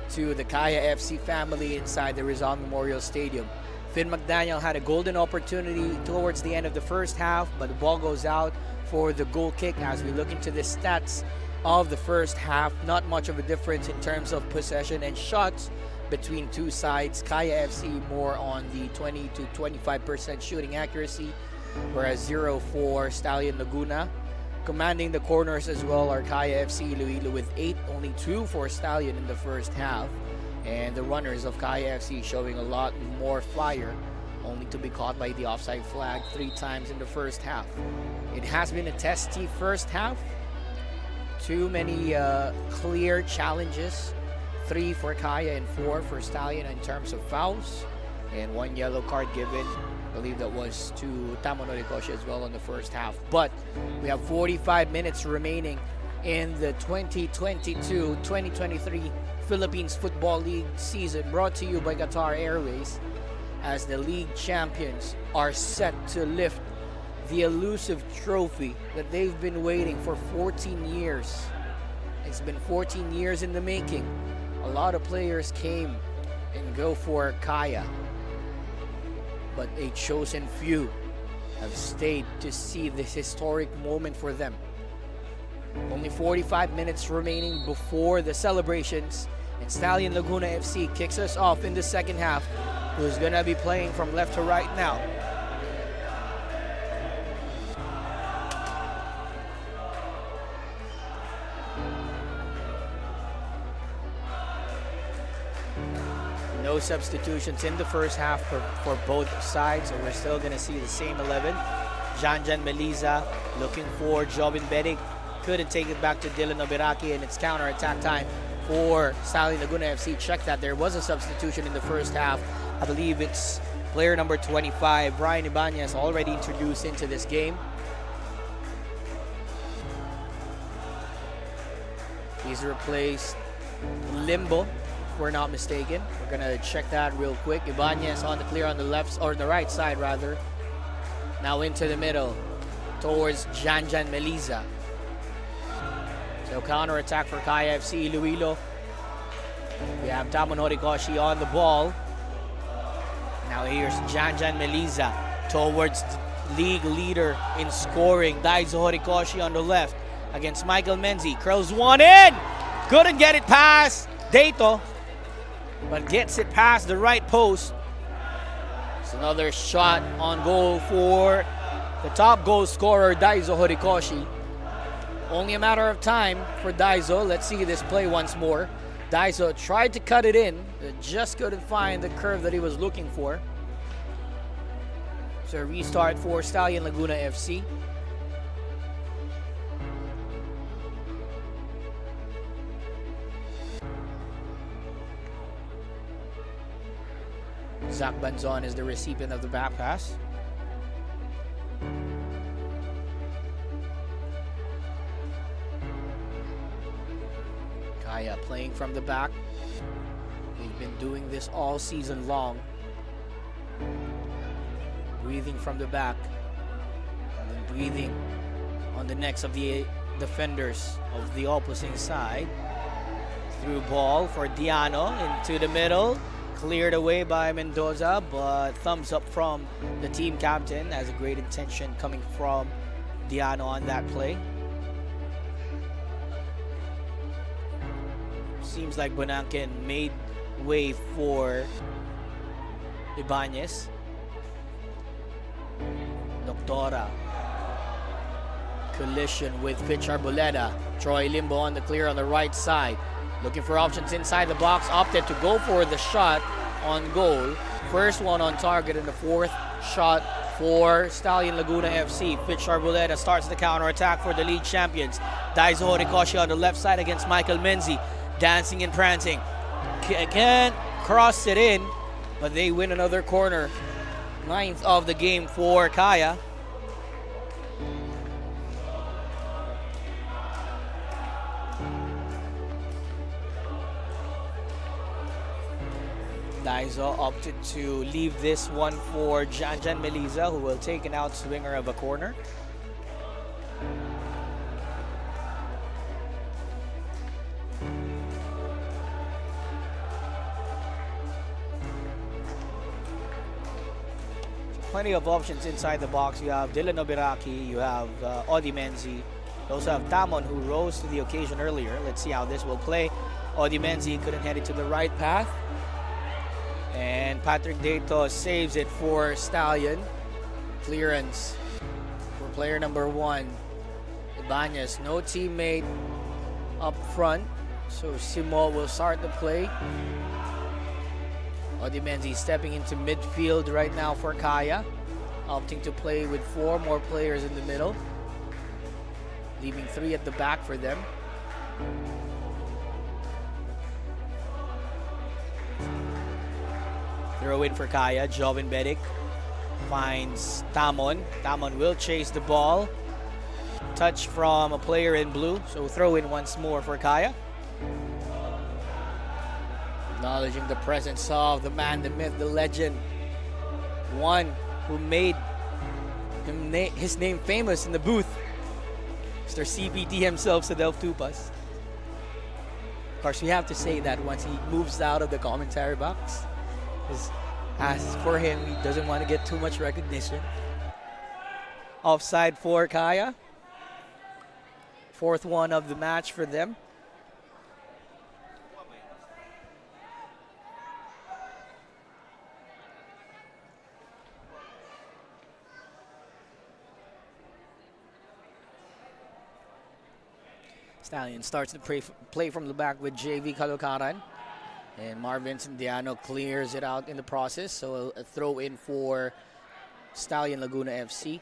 to the Kaya FC family inside the Rizal Memorial Stadium. Finn McDaniel had a golden opportunity towards the end of the first half, but the ball goes out for the goal kick. As we look into the stats of the first half, not much of a difference in terms of possession and shots between two sides. Kaya FC more on the 20 to 25% shooting accuracy, whereas 0 for Stallion Laguna. Commanding the corners as well are Kaya FC Iloilo with 8, only 2 for Stallion in the first half. And the runners of Kaya FC showing a lot more fire, only to be caught by the offside flag 3 times in the first half. It has been a testy first half. Too many clear challenges. 3 for Kaya and 4 for Stallion in terms of fouls. And 1 yellow card given. I believe that was to Tamanori Koshi as well in the first half. But we have 45 minutes remaining in the 2022-2023 Philippines Football League season, brought to you by Qatar Airways, as the league champions are set to lift the elusive trophy that they've been waiting for 14 years. It's been 14 years in the making. A lot of players came and go for Kaya, but a chosen few have stayed to see this historic moment for them. Only 45 minutes remaining before the celebrations, and Stallion Laguna FC kicks us off in the second half. Who's gonna be playing from left to right now? No substitutions in the first half for both sides, so we're still gonna see the same 11. Jan Melisa looking for Jobin Bedic. Couldn't take it back to Dylan Obiraki, and it's counter-attack time for Stallion Laguna FC. Check that there was a substitution in the first half. I believe it's player number 25, Brian Ibanez, already introduced into this game. He's replaced Limbo, if we're not mistaken. We're gonna check that real quick. Ibanez on the clear on the left, or the right side rather. Now into the middle towards Jan Melisa. So counter-attack for Kaya FC Iloilo. We have Tamon Horikoshi on the ball. Now here's Jan Melisa towards the league leader in scoring, Daiso Horikoshi on the left against Michael Menzi. Curls one in! Couldn't get it past Deito, but gets it past the right post. It's another shot on goal for the top goal scorer, Daiso Horikoshi. Only a matter of time for Daiso. Let's see this play once more. Daiso tried to cut it in, but just couldn't find the curve that he was looking for. So a restart for Stallion Laguna FC. Zach Banzon is the recipient of the back pass. Kaya playing from the back. They've been doing this all season long. Breathing from the back. And then breathing on the necks of the defenders of the opposing side. Through ball for Diano into the middle. Cleared away by Mendoza, but thumbs up from the team captain as a great intention coming from Diano on that play. Seems like Bonanken made way for Ibanez. Doctora. Collision with Fitch Arboleda. Troy Limbo on the clear on the right side. Looking for options inside the box. Opted to go for the shot on goal. First one on target and the fourth shot for Stallion Laguna FC. Fitch Arboleda starts the counter-attack for the league champions. Daiso Horikoshi on the left side against Michael Menzi. Dancing and prancing. Can't cross it in, but they win another corner. 9th of the game for Kaya. Daiso opted to leave this one for Janjan Meliza, who will take an out swinger of a corner. Plenty of options inside the box. You have Dylan Obiraki, you have Odi Menzi. You also have Tamon, who rose to the occasion earlier. Let's see how this will play. Odi Menzi couldn't head it to the right path. And Patrick Dato saves it for Stallion. Clearance for player number 1. Ibanez, no teammate up front. So Simo will start the play. Odi Menzi stepping into midfield right now for Kaya. Opting to play with 4 more players in the middle. Leaving 3 at the back for them. Throw in for Kaya. Joven Bedic finds Tamon. Tamon will chase the ball. Touch from a player in blue. So throw in once more for Kaya. Acknowledging the presence of the man, the myth, the legend. One who made his name famous in the booth. Mr. CPT himself, Sadel Tupas. Of course, we have to say that once he moves out of the commentary box. As for him, he doesn't want to get too much recognition. Offside for Kaya. 4th one of the match for them. Stallion starts to play from the back with JV Kalukaran. And Marvin Sandiano clears it out in the process. So a throw in for Stallion Laguna FC.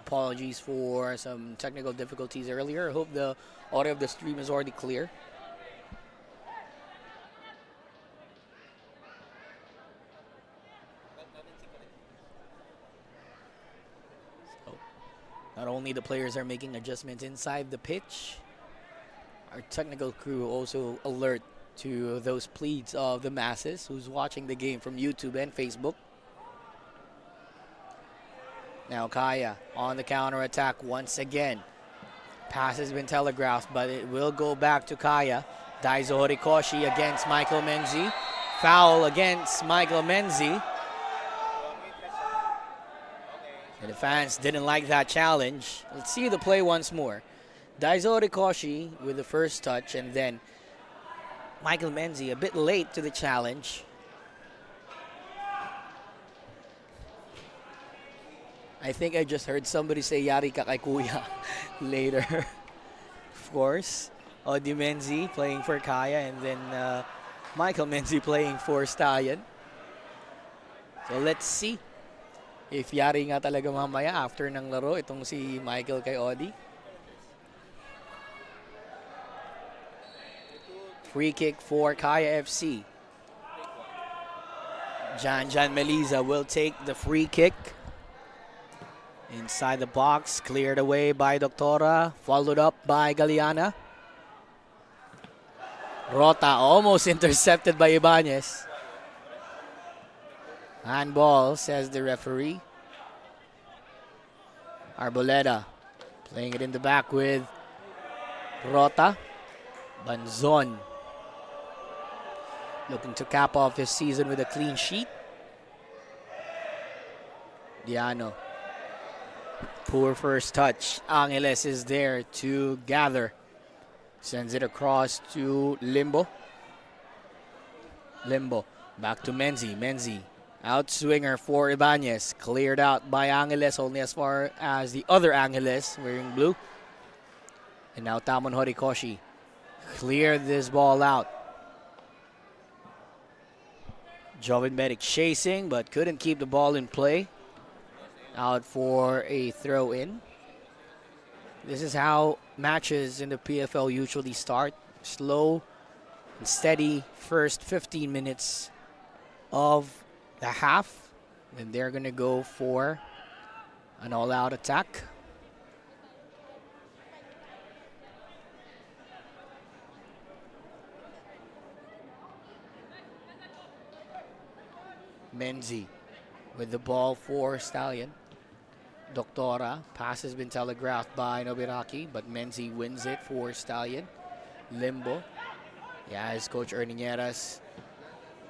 Apologies for some technical difficulties earlier. I hope the audio of the stream is already clear. Not only the players are making adjustments inside the pitch, our technical crew also alert to those pleas of the masses who's watching the game from YouTube and Facebook. Now Kaya on the counter attack once again. Pass has been telegraphed, but it will go back to Kaya. Daiso Horikoshi against Michael Menzi. Foul against Michael Menzi. And the fans didn't like that challenge. Let's see the play once more. Daiso Horikoshi with the first touch, and then Michael Menzi a bit late to the challenge. I think I just heard somebody say Yari ka kay Kuya later. Of course, Odi Menzi playing for Kaya, and then Michael Menzi playing for Stallion. So let's see if yari nga talaga mamaya after ng laro itong si Michael kay Odi. Free kick for Kaya FC. Janjan Meliza will take the free kick. Inside the box, cleared away by Doctora, followed up by Galeana. Rota almost intercepted by Ibanez. Handball, says the referee. Arboleda playing it in the back with Rota. Banzon. looking to cap off his season with a clean sheet. Diano. Poor first touch. Angeles is there to gather. Sends it across to Limbo. Limbo. Back to Menzi. Menzi. Outswinger for Ibanez. Cleared out by Angeles only as far as the other Angeles wearing blue. And now Tamon Horikoshi cleared this ball out. Joven Medic chasing but couldn't keep the ball in play. Out for a throw in. This is how matches in the PFL usually start. Slow and steady first 15 minutes of the half. Then they're going to go for an all-out attack. Menzi with the ball for Stallion. Doctora, pass has been telegraphed by Nobiraki, but Menzi wins it for Stallion. Limbo. Yeah, his coach Ernieras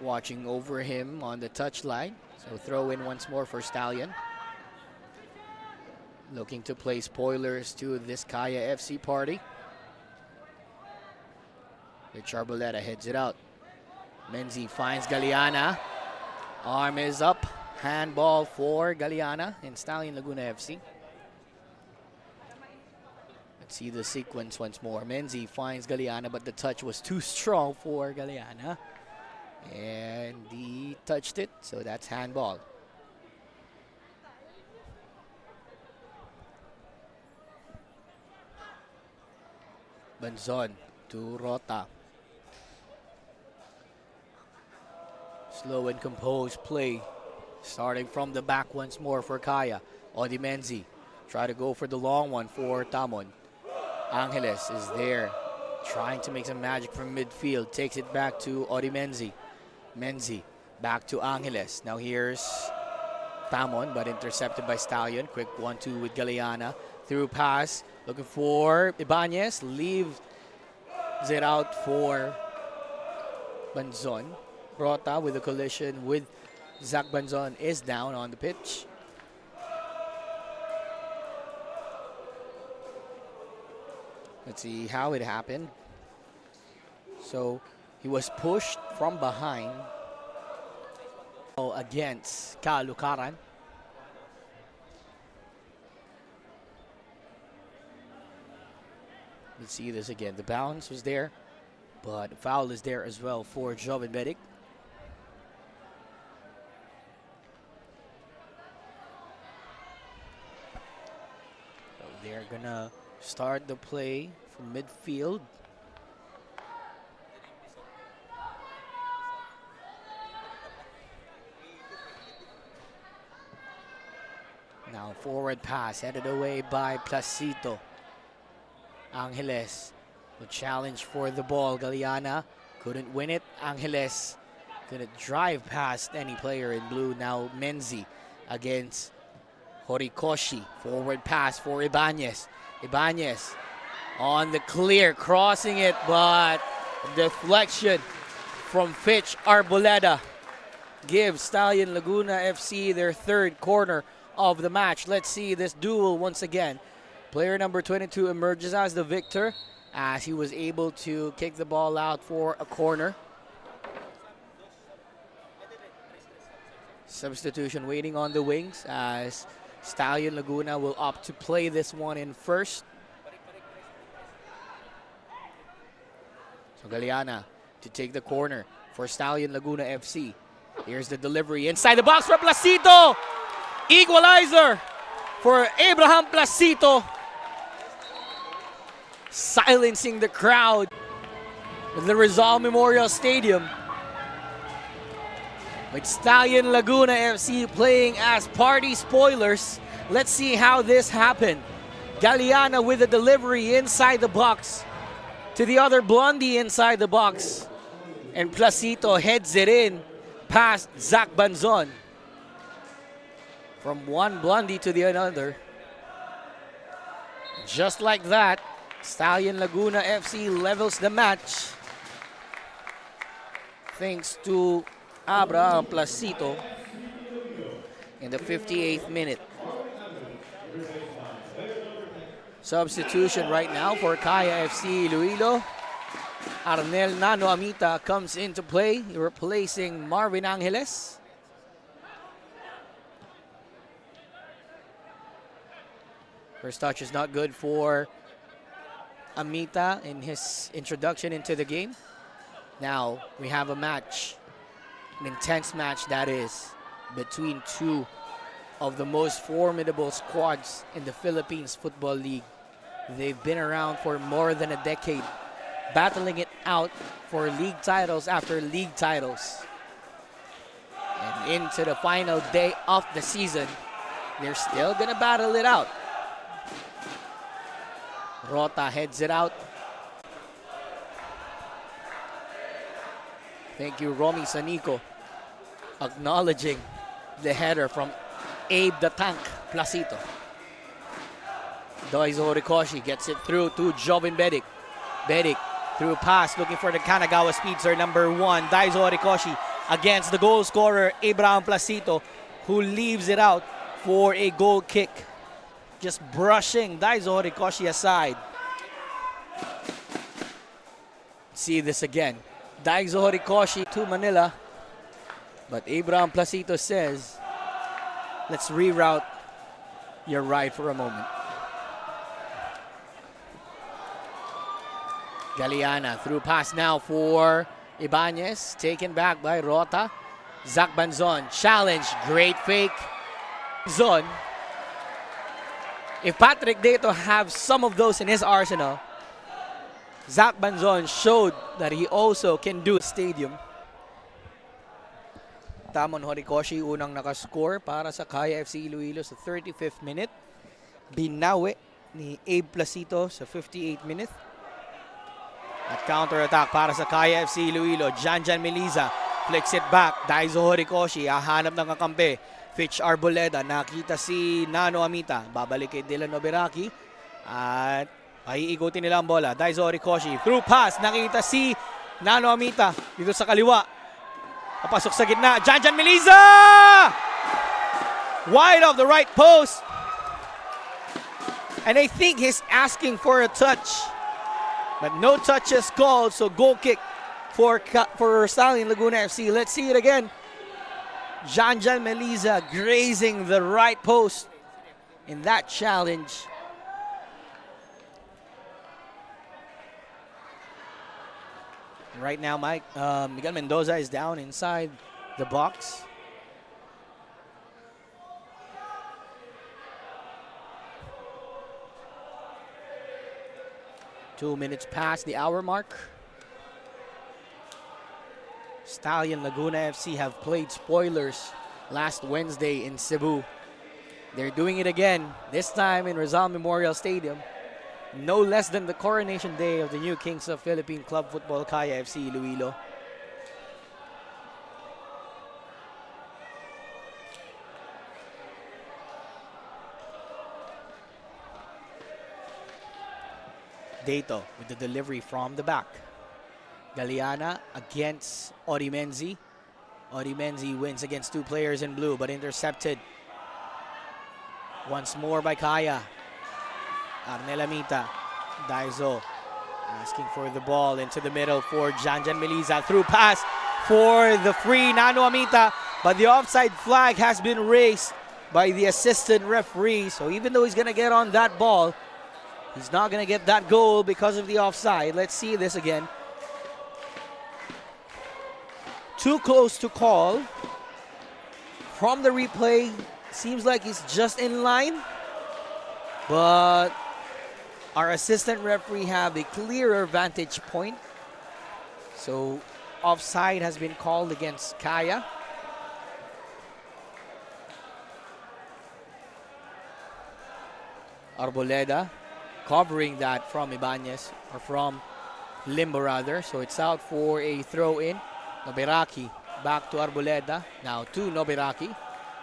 watching over him on the touchline. So throw in once more for Stallion. Looking to play spoilers to this Kaya FC party. Rich Arboleta heads it out. Menzi finds Galeana. Arm is up. Handball for Galeana in Stallion Laguna FC. Let's see the sequence once more. Menzi finds Galeana, but the touch was too strong for Galeana. And he touched it, so that's handball. Banzon to Rota. Slow and composed play. Starting from the back once more for Kaya. Odi Menzi. Try to go for the long one for Tamon. Angeles is there. Trying to make some magic from midfield. Takes it back to Odi Menzi. Menzi back to Angeles. Now here's Tamon, but intercepted by Stallion. Quick 1-2 with Galeana. Through pass. Looking for Ibanez. Leaves it out for Banzon. Rota with a collision with Zach Banzon is down on the pitch. Let's see how it happened. So he was pushed from behind against Kalukaran. Let's see this again. The bounce was there, but foul is there as well for Joven Medic. They're gonna start the play from midfield. Now forward pass headed away by Placito. Angeles will challenge for the ball. Galeana couldn't win it. Angeles couldn't drive past any player in blue. Now Menzi against Horikoshi. Forward pass for Ibanez. Ibanez on the clear, crossing it, but deflection from Fitch Arboleda gives Stallion Laguna FC their third corner of the match. Let's see this duel once again. Player number 22 emerges as the victor as he was able to kick the ball out for a corner. Substitution waiting on the wings as Stallion Laguna will opt to play this one in first. So Galeana to take the corner for Stallion Laguna FC. Here's the delivery inside the box for Placito. Equalizer for Abraham Placito. Silencing the crowd in the Rizal Memorial Stadium. With Stallion Laguna FC playing as party spoilers. Let's see how this happened. Galeana with a delivery inside the box to the other Blondie inside the box. And Placito heads it in past Zach Banzon. From one Blondie to the other. Just like that, Stallion Laguna FC levels the match. thanks to Abraham Placito in the 58th minute. Substitution right now for Kaya FC-Iloilo. Arnel Nano Amita comes into play, replacing Marvin Angeles. First touch is not good for Amita in his introduction into the game. Now we have a match, an intense match that is, between two of the most formidable squads in the Philippines Football League. They've been around for more than a decade, battling it out for league titles after league titles. And into the final day of the season, they're still gonna battle it out. Rota heads it out. Thank you, Romy Sanico, acknowledging the header from Abe the Tank Placito. Daiso Rikoshi gets it through to Jovin Bedic. Bedic through pass, looking for the Kanagawa speedster number 1. Daiso Rikoshi against the goal scorer, Abraham Placito, who leaves it out for a goal kick. Just brushing Daiso Rikoshi aside. See this again. Daiso Rikoshi to Manila. But Abraham Placito says, let's reroute your ride for a moment. Galeana through pass now for Ibanez. Taken back by Rota. Zach Banzon challenge. Great fake. Zon. If Patrick Dato have some of those in his arsenal, Zach Banzon showed that he also can do stadium. Tamon Horikoshi unang nakascore para sa Kaya FC-Iloilo sa 35th minute. Binawi ni Abe Placito sa 58th minute. At counter-attack para sa Kaya FC-Iloilo. Janjan Meliza flicks it back. Daiso Horikoshi hahanap ng kakampi. Fitch Arboleda, nakita si Nano Amita. Babalik kay Dylan Oberaki. At paiigutin nila ang bola. Daiso Horikoshi through pass. Nakita si Nano Amita dito sa kaliwa. Papasok sa gitna. Janjan Meliza! Wide of the right post. And I think he's asking for a touch. But no touches called, so goal kick for Stallion Laguna FC. Let's see it again. Janjan Meliza grazing the right post in that challenge. Right now, Miguel Mendoza is down inside the box. Two minutes past the hour mark. Stallion Laguna FC have played spoilers last Wednesday in Cebu. They're doing it again, this time in Rizal Memorial Stadium. No less than the coronation day of the new Kings of Philippine Club Football, Kaya FC-Iloilo. Dato with the delivery from the back. Galeana against Orimenzi. Orimenzi wins against two players in blue, but intercepted once more by Kaya. Arnel Amita. Daiso asking for the ball into the middle for Janjan Meliza. Through pass for the free Nano Amita, but the offside flag has been raised by the assistant referee. So even though he's going to get on that ball, he's not going to get that goal because of the offside. Let's see this again. Too close to call. From the replay, seems like he's just in line. But our assistant referee have a clearer vantage point. So offside has been called against Kaya. Arboleda covering that from Ibanez, or from Limbo rather. So it's out for a throw-in. Noberaki back to Arboleda. Now to Noberaki.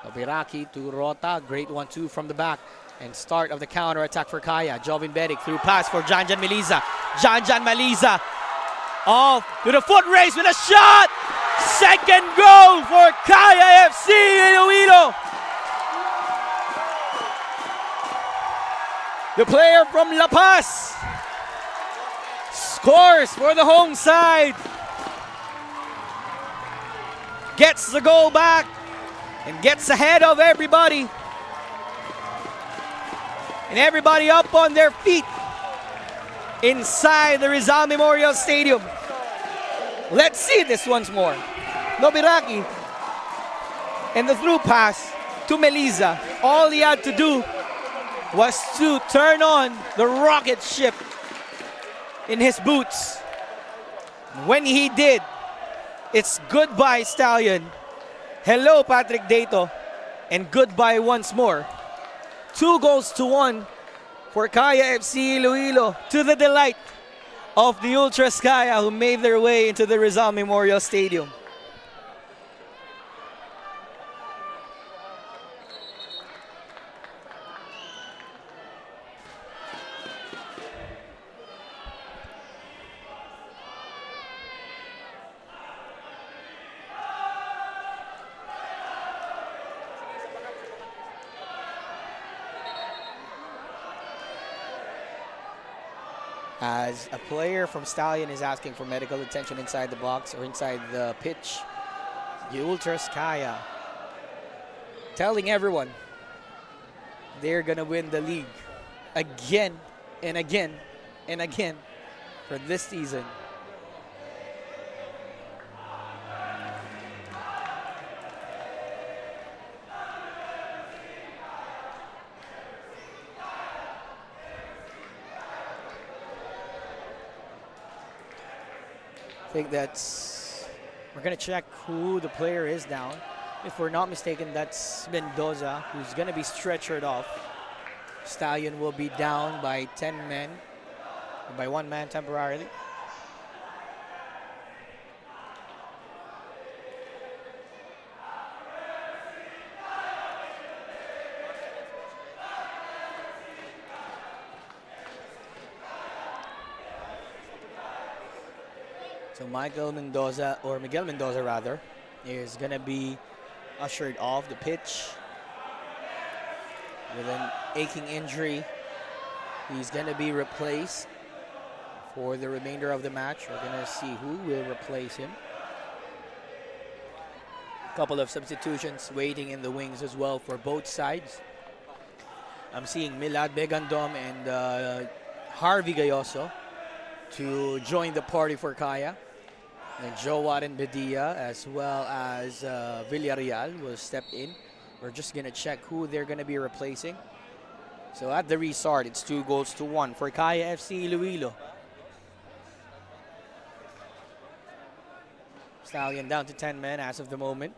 Noberaki to Rota. Great 1-2 from the back. And start of the counter-attack for Kaya. Jovin Bedic through pass for Janjan Meliza. Janjan Meliza off with a foot race with a shot! Second goal for Kaya FC-Iloilo. The player from La Paz scores for the home side. Gets the goal back and gets ahead of everybody. And everybody up on their feet inside the Rizal Memorial Stadium. Let's see this once more. Nobiraki and the through pass to Melisa. All he had to do was to turn on the rocket ship in his boots. When he did, it's goodbye, Stallion. Hello, Patrick Dato, and goodbye once more. 2-1 for Kaya FC-Iloilo, to the delight of the Ultras Kaya, who made their way into the Rizal Memorial Stadium. As a player from Stallion is asking for medical attention inside the box or inside the pitch, the Ultras Kaya telling everyone they're gonna win the league again and again and again for this season. I think we're gonna check who the player is down. If we're not mistaken, that's Mendoza, who's gonna be stretchered off. Stallion will be down by 10 men, by 1 man temporarily. So Miguel Mendoza rather, is gonna be ushered off the pitch with an aching injury. He's gonna be replaced for the remainder of the match. We're gonna see who will replace him. A couple of substitutions waiting in the wings as well for both sides. I'm seeing Milad Begandom and Harvey Gayoso to join the party for Kaya. And Joat and Bedia, as well as Villarreal, will step in. We're just going to check who they're going to be replacing. So at the restart, it's 2-1 for Kaya FC-Iloilo. Stallion down to 10 men as of the moment.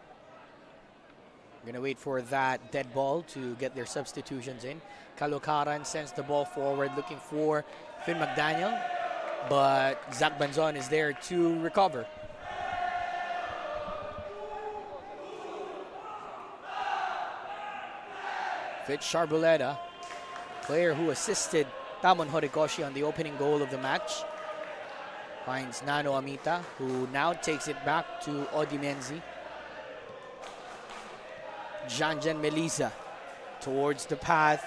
We're going to wait for that dead ball to get their substitutions in. Kalukaran sends the ball forward looking for Finn McDaniel. But Zach Banzon is there to recover. Fitz Charbuleta, player who assisted Tamon Horikoshi on the opening goal of the match, finds Nano Amita, who now takes it back to Odi Menzi. Janjan Melisa towards the path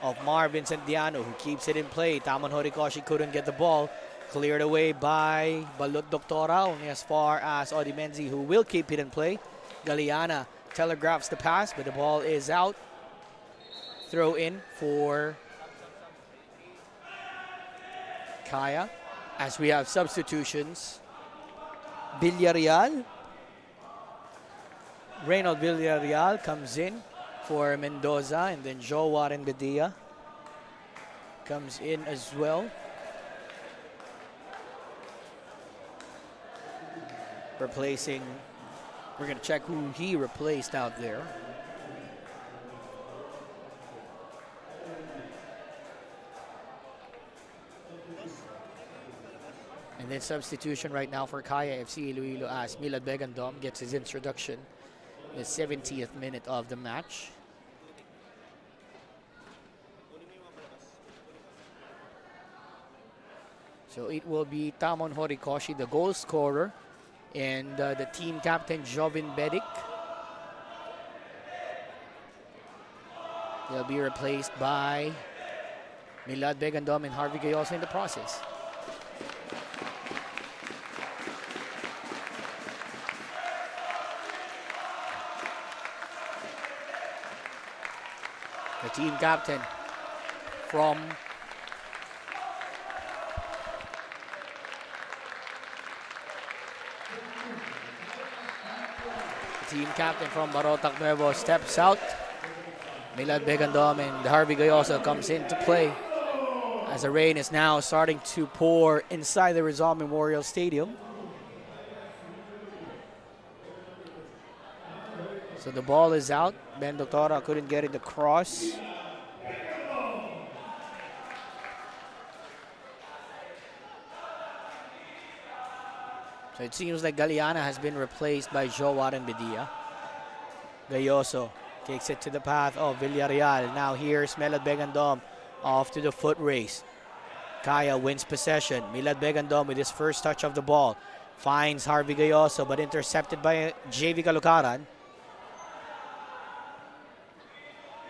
of Marvin Santiano, who keeps it in play. Tamon Horikoshi couldn't get the ball. Cleared away by Balot Doctora, only as far as Odi Menzi, who will keep it in play. Galeana telegraphs the pass, but the ball is out. Throw in for Kaya. As we have substitutions, Villarreal. Reynold Villarreal comes in for Mendoza, and then Joe Warren Bedia comes in as well. Replacing, we're going to check who he replaced out there. And then substitution right now for Kaya FC-Iloilo as Milad Begandom gets his introduction in the 70th minute of the match. So it will be Tamon Horikoshi, the goal scorer, And the team captain, Jovin Bedic. They'll be replaced by Milad Begandom and Harvey Gayoso in the process. The team captain from Barotac Nuevo steps out. Milad Begandom and Harvey Gayoso comes into play as the rain is now starting to pour inside the Rizal Memorial Stadium. So the ball is out. Ben Doctora couldn't get it across. So it seems like Galeana has been replaced by Joaran Bedia. Gayoso kicks it to the path of Villarreal. Now here's Milad Begandom off to the foot race. Kaya wins possession. Milad Begandom with his first touch of the ball. Finds Harvey Gayoso but intercepted by JV Caloocaran.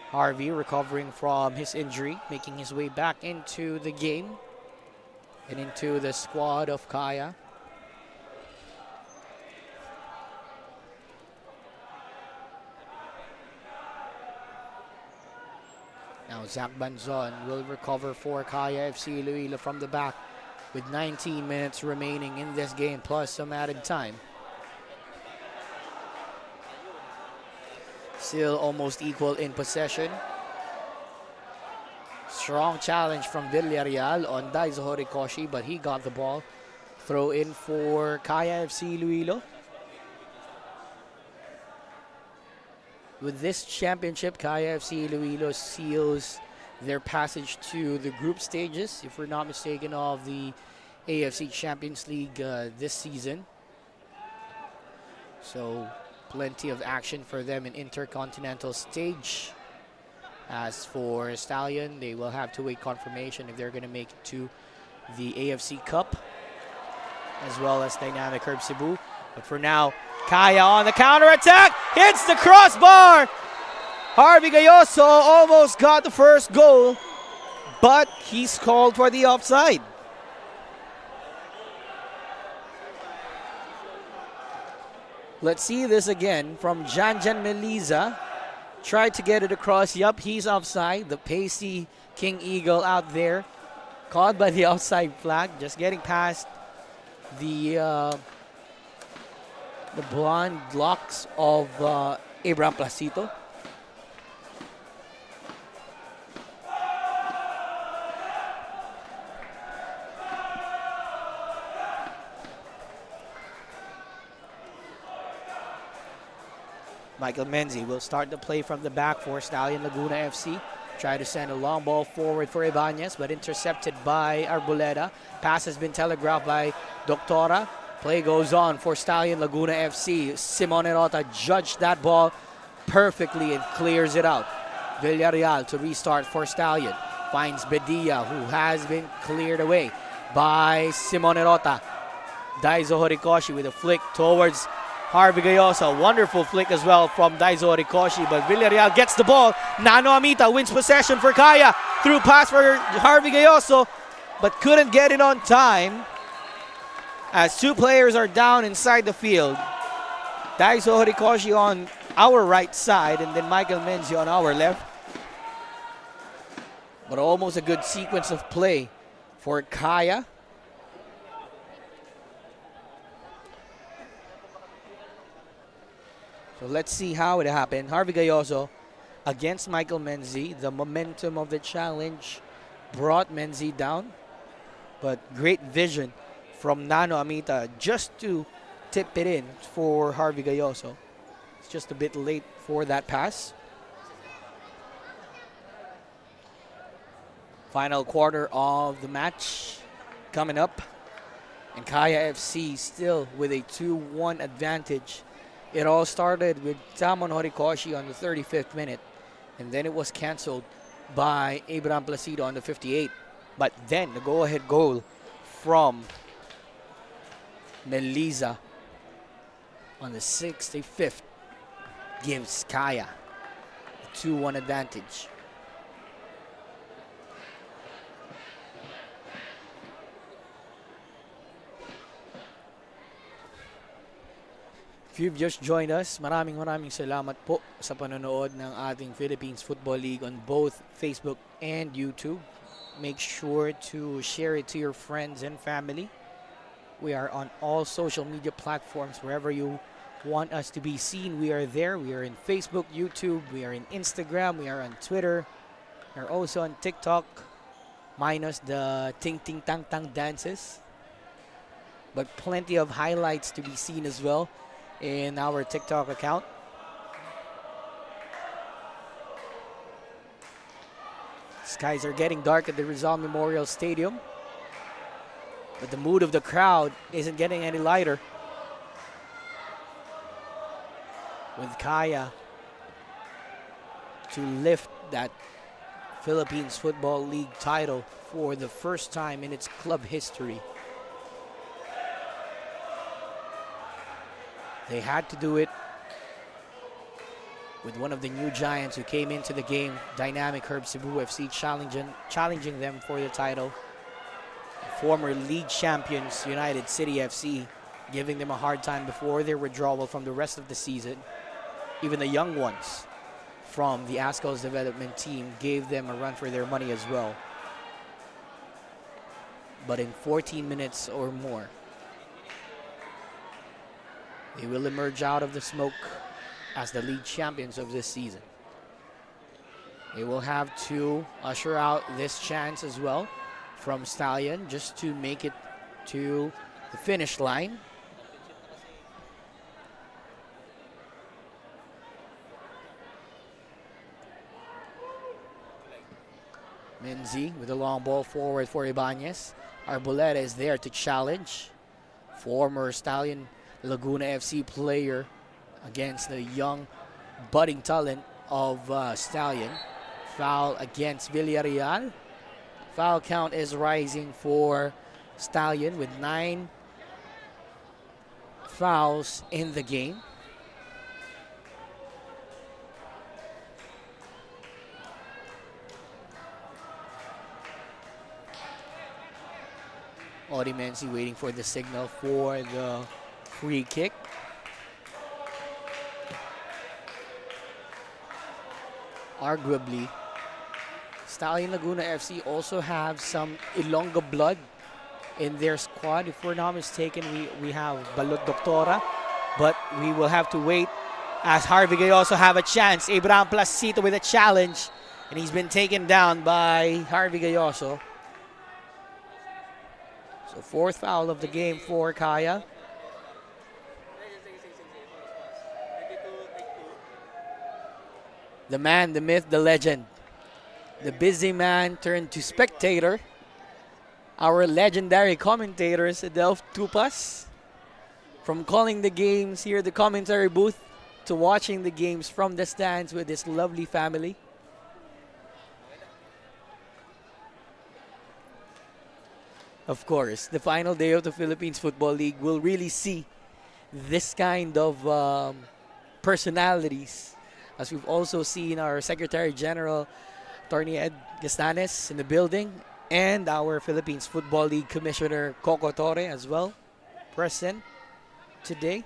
Harvey recovering from his injury, making his way back into the game and into the squad of Kaya. Now Zach Banzon will recover for Kaya FC-Iloilo from the back with 19 minutes remaining in this game plus some added time. Still almost equal in possession. Strong challenge from Villarreal on Daiso Horikoshi, but he got the ball. Throw in for Kaya FC-Iloilo. With this championship, Kaya FC-Iloilo seals their passage to the group stages, if we're not mistaken, of the AFC Champions League this season. So plenty of action for them in intercontinental stage. As for Stallion, they will have to wait confirmation if they're going to make it to the AFC Cup, as well as Dynamic Herb Cebu. But for now, Kaya on the counter-attack, hits the crossbar. Harvey Gayoso almost got the first goal, but he's called for the offside. Let's see this again from Janjan Meliza. Tried to get it across. Yup, he's offside. The pacey King Eagle out there. Caught by the outside flag. Just getting past the blonde locks of Abraham Placito. Michael Menzi will start the play from the back for Stallion Laguna FC. Try to send a long ball forward for Ibanez, but intercepted by Arboleda. Pass has been telegraphed by Doctora. Play goes on for Stallion Laguna FC. Simone Rota judged that ball perfectly and clears it out. Villarreal to restart for Stallion. Finds Bedia, who has been cleared away by Simone Rota. Daiso Horikoshi with a flick towards Harvey Gayoso. Wonderful flick as well from Daiso Horikoshi, but Villarreal gets the ball. Nano Amita wins possession for Kaya. Through pass for Harvey Gayoso, but couldn't get it on time as two players are down inside the field. Daiso Horikoshi on our right side and then Michael Menzi on our left. But almost a good sequence of play for Kaya. So let's see how it happened. Harvey Gayoso against Michael Menzi. The momentum of the challenge brought Menzi down. But great vision from Nano Amita just to tip it in for Harvey Gayoso. It's just a bit late for that pass. Final quarter of the match coming up. And Kaya FC still with a 2-1 advantage. It all started with Tamon Horikoshi on the 35th minute. And then it was canceled by Abraham Placido on the 58th. But then the go-ahead goal from Meliza on the 65th gives Kaya a 2-1 advantage. If you've just joined us, maraming salamat po sa panonood ng ating Philippines Football League on both Facebook and YouTube. Make sure to share it to your friends and family. We are on all social media platforms. Wherever you want us to be seen, we are there. We are in Facebook, YouTube, we are in Instagram, we are on Twitter. We are also on TikTok, minus the ting ting tang tang dances. But plenty of highlights to be seen as well in our TikTok account. Skies are getting dark at the Rizal Memorial Stadium, but the mood of the crowd isn't getting any lighter, with Kaya to lift that Philippines Football League title for the first time in its club history. They had to do it with one of the new giants who came into the game, dynamic Herb Cebu FC, challenging them for the title. Former league champions United City FC, giving them a hard time before their withdrawal from the rest of the season. Even the young ones from the Ascal's development team gave them a run for their money as well. But in 14 minutes or more, they will emerge out of the smoke as the league champions of this season. They will have to usher out this chance as well from Stallion just to make it to the finish line. Menzi with a long ball forward for Ibanez. Arboleda is there to challenge. Former Stallion Laguna FC player against the young budding talent of Stallion. Foul against Villarreal. Foul count is rising for Stallion with 9 fouls in the game. Menzi waiting for the signal for the free kick. Arguably, Stallion Laguna FC also have some Ilonggo blood in their squad. If we're not mistaken, we have Balot Doctora, but we will have to wait as Harvey Gayoso have a chance. Abraham Placito with a challenge, and he's been taken down by Harvey Gayoso. So 4th foul of the game for Kaya. The man, the myth, the legend. The busy man turned to spectator. Our legendary commentators, Adelph Tupas. From calling the games here at the commentary booth to watching the games from the stands with his lovely family. Of course, the final day of the Philippines Football League will really see this kind of personalities, as we've also seen our Secretary General, Attorney Ed Gastanes, in the building, and our Philippines Football League Commissioner Coco Torre as well, present today.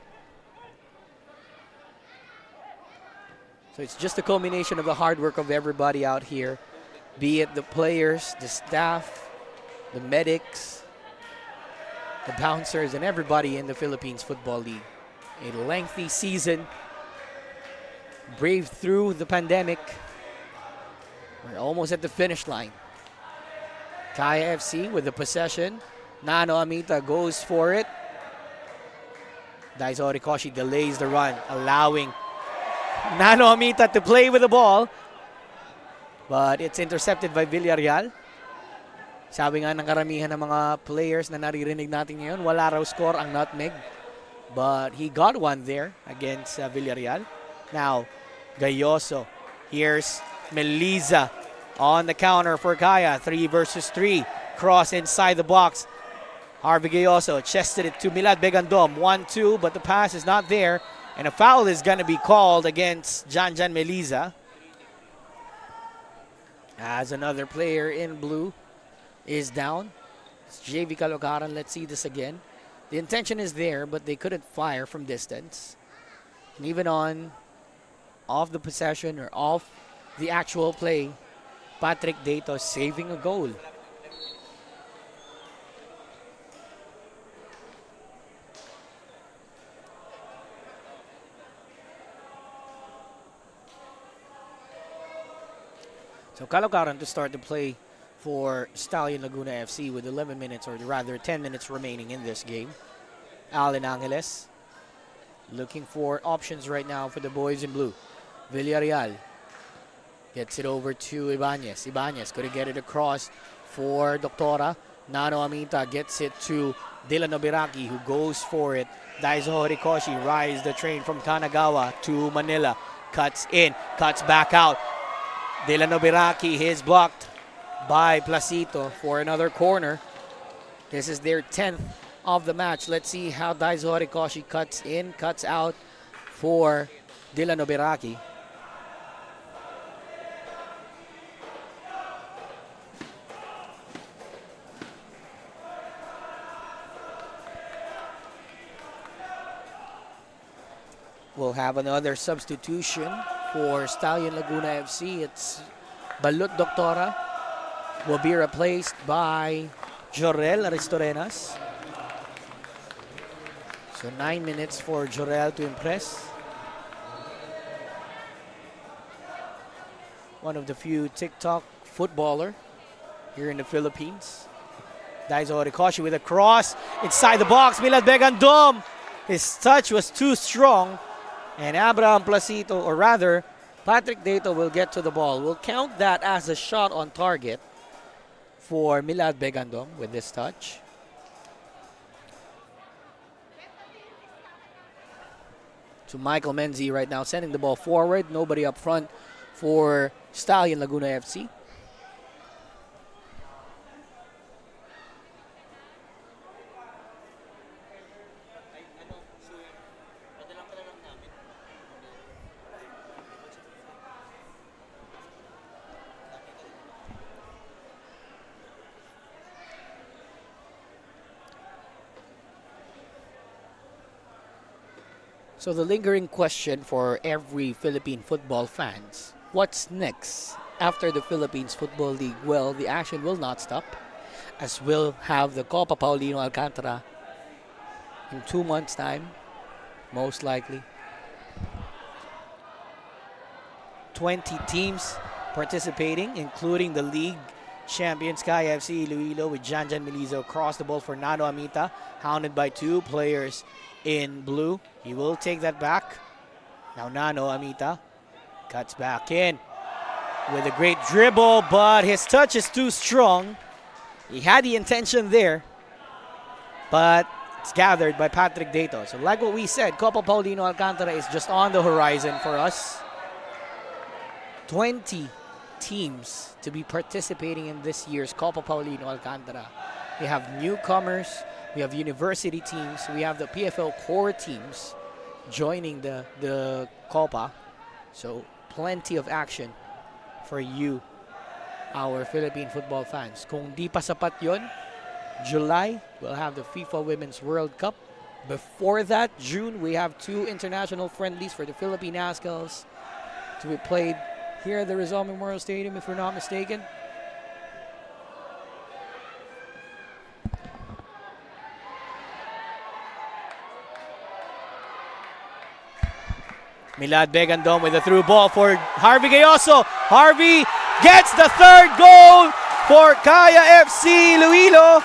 So it's just a culmination of the hard work of everybody out here, be it the players, the staff, the medics, the bouncers, and everybody in the Philippines Football League. A lengthy season, braved through the pandemic. We're almost at the finish line. Kaya FC with the possession. Nano Amita goes for it. Daiso Rikoshi delays the run, allowing Nano Amita to play with the ball. But it's intercepted by Villarreal. Sabi nga ng karamihan ng mga players na naririnig natin ngayon, wala raw score ang Nutmeg. But he got one there against Villarreal. Now, Gayoso. Here's Meliza on the counter for Kaya. 3 versus 3. Cross inside the box. Harvey Gayoso chested it to Milad Begandom. 1-2, but the pass is not there. And a foul is going to be called against Janjan Meliza. As another player in blue is down. It's JV Caloocaran. Let's see this again. The intention is there, but they couldn't fire from distance. And even off the possession or off the actual play, Patrick Dato saving a goal. So Caloocaran to start the play for Stallion Laguna FC with 11 minutes, or rather 10 minutes remaining in this game. Allen Angeles looking for options right now for the boys in blue. Villarreal gets it over to Ibanez. Ibanez going to get it across for Doctora. Nano Amita gets it to Dylan Nobiraki, who goes for it. Daiso Horikoshi rides the train from Kanagawa to Manila. Cuts in, cuts back out. Dylan Nobiraki is blocked by Placito for another corner. This is their 10th of the match. Let's see how Daiso Horikoshi cuts in, cuts out for Dylan Nobiraki. We'll have another substitution for Stallion Laguna FC. It's Balut Doctora will be replaced by Jorel Aristorenas. So 9 minutes for Jorel to impress. One of the few TikTok footballer here in the Philippines. Daiso Horikoshi with a cross inside the box. Milad Begandom. His touch was too strong. And Abraham Placito, or rather, Patrick Dato will get to the ball. We'll count that as a shot on target for Milad Begandom with this touch. To Michael Menzi right now, sending the ball forward. Nobody up front for Stallion Laguna FC. So the lingering question for every Philippine football fans, what's next after the Philippines Football League? Well, the action will not stop, as we'll have the Copa Paulino Alcantara in 2 months' time, most likely. 20 teams participating, including the league champions FC-Iloilo with Janjan Meliza across the ball for Nano Amita, hounded by 2 players in blue. He will take that back. Now Nano Amita cuts back in with a great dribble, but his touch is too strong. He had the intention there, but it's gathered by Patrick Dato. So like what we said, Copa Paulino Alcantara is just on the horizon for us. 20 teams to be participating in this year's Copa Paulino Alcantara. We have newcomers, we have university teams, we have the PFL core teams joining the Copa. So plenty of action for you, our Philippine football fans. Kung di pa sapat yun, July, we'll have the FIFA Women's World Cup. Before that, June, we have 2 international friendlies for the Philippine Ascals to be played here at the Rizal Memorial Stadium, if we're not mistaken. Milad Begandom with a through ball for Harvey Gayoso. Harvey gets the 3rd goal for Kaya FC-Iloilo.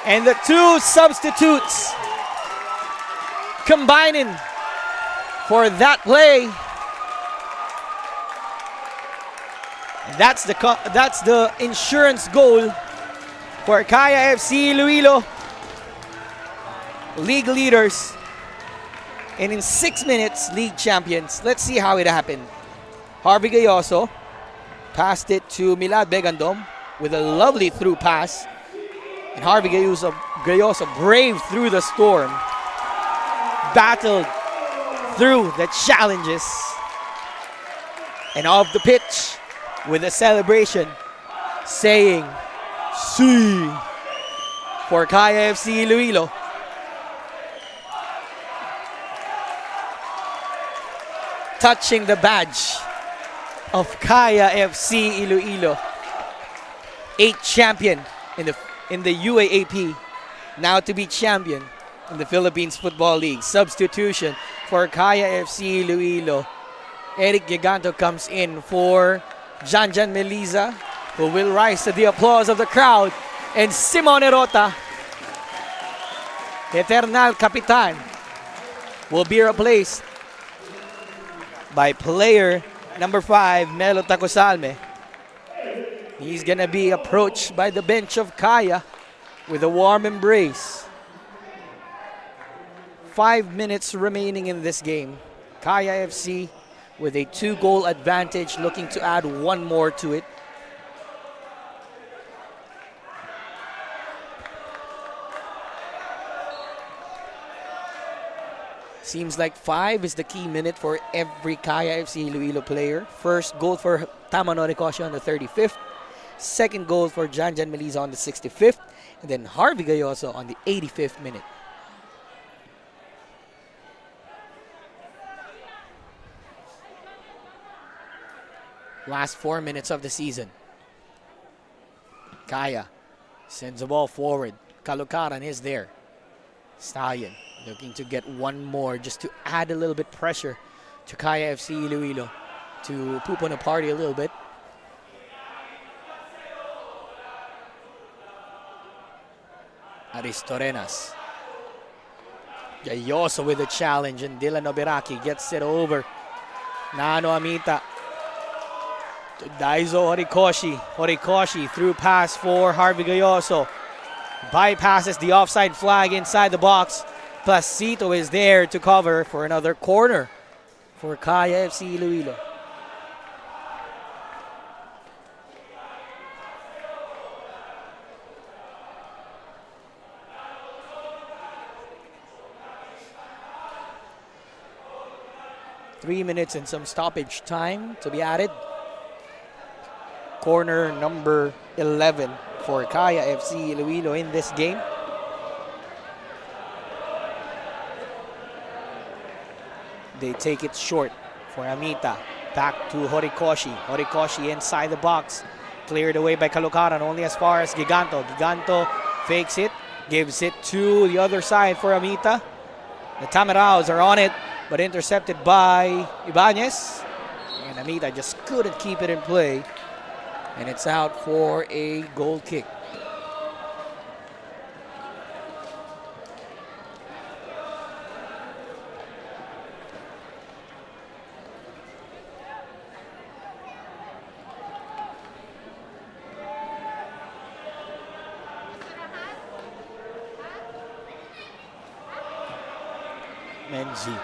And the 2 substitutes combining for that play. That's the insurance goal for Kaya FC-Iloilo. League leaders. And in 6 minutes, league champions. Let's see how it happened. Harvey Gayoso passed it to Milad Begandom with a lovely through pass. And Harvey Gayoso braved through the storm, battled through the challenges, and off the pitch with a celebration saying, "See" for Kaya FC-Iloilo. Touching the badge of Kaya FC-Iloilo. 8th champion in the UAAP, now to be champion in the Philippines Football League. Substitution for Kaya FC-Iloilo. Eric Giganto comes in for Janjan Meliza, who will rise to the applause of the crowd. And Simone Rota, Eternal Capitan, will be replaced by player number 5, Melo Tacosalme. He's gonna be approached by the bench of Kaya with a warm embrace. 5 minutes remaining in this game. Kaya FC with a 2-goal advantage, looking to add one more to it. Seems like 5 is the key minute for every Kaya FC-Iloilo player. First goal for Tamano Rikoshi on the 35th. Second goal for Janjan Meliza on the 65th. And then Harvey Gayoso on the 85th minute. Last 4 minutes of the season. Kaya sends the ball forward. Kalukaran is there. Stallion looking to get one more just to add a little bit pressure to Kaya FC-Iloilo to poop on the party a little bit. Aristorenas. Gayoso with a challenge, and Dylan Oberaki gets it over. Nano Amita to Daizo Horikoshi. Horikoshi through pass for Harvey Gayoso. Bypasses the offside flag inside the box. Placito is there to cover for another corner for Kaya FC-Iloilo. Three minutes and some stoppage time to be added. Corner number 11 for Kaya FC-Iloilo in this game. They take it short for Amita. Back to Horikoshi. Horikoshi inside the box. Cleared away by Kalukaran, only as far as Giganto. Giganto fakes it, gives it to the other side for Amita. The Tamaraos are on it, but intercepted by Ibanez. And Amita just couldn't keep it in play. And it's out for a goal kick. Menzi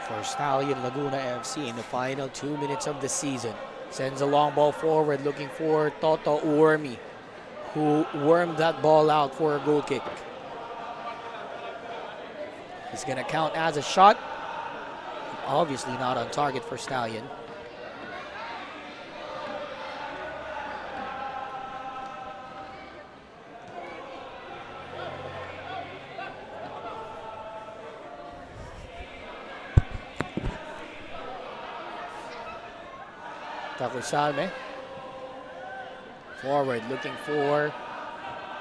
for Stallion Laguna FC in the final 2 minutes of the season. Sends a long ball forward looking for Toto Uormi, who wormed that ball out for a goal kick. It's going to count as a shot. Obviously not on target for Stallion. Tacosalme. Forward looking for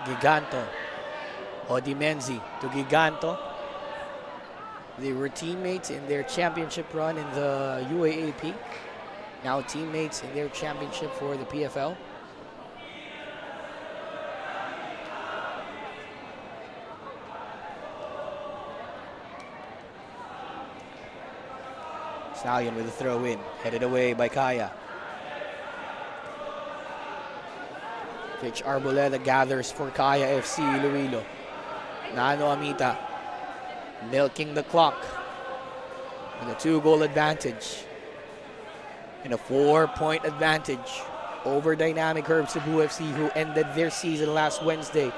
Giganto. Odimenzi to Giganto. They were teammates in their championship run in the UAAP. Now teammates in their championship for the PFL. Stallion with a throw in. Headed away by Kaya. Fitch Arboleda gathers for Kaya FC-Iloilo. Nano Amita milking the clock with a 2-goal advantage and a 4-point advantage over Dynamic Herb Cebu FC, who ended their season last Wednesday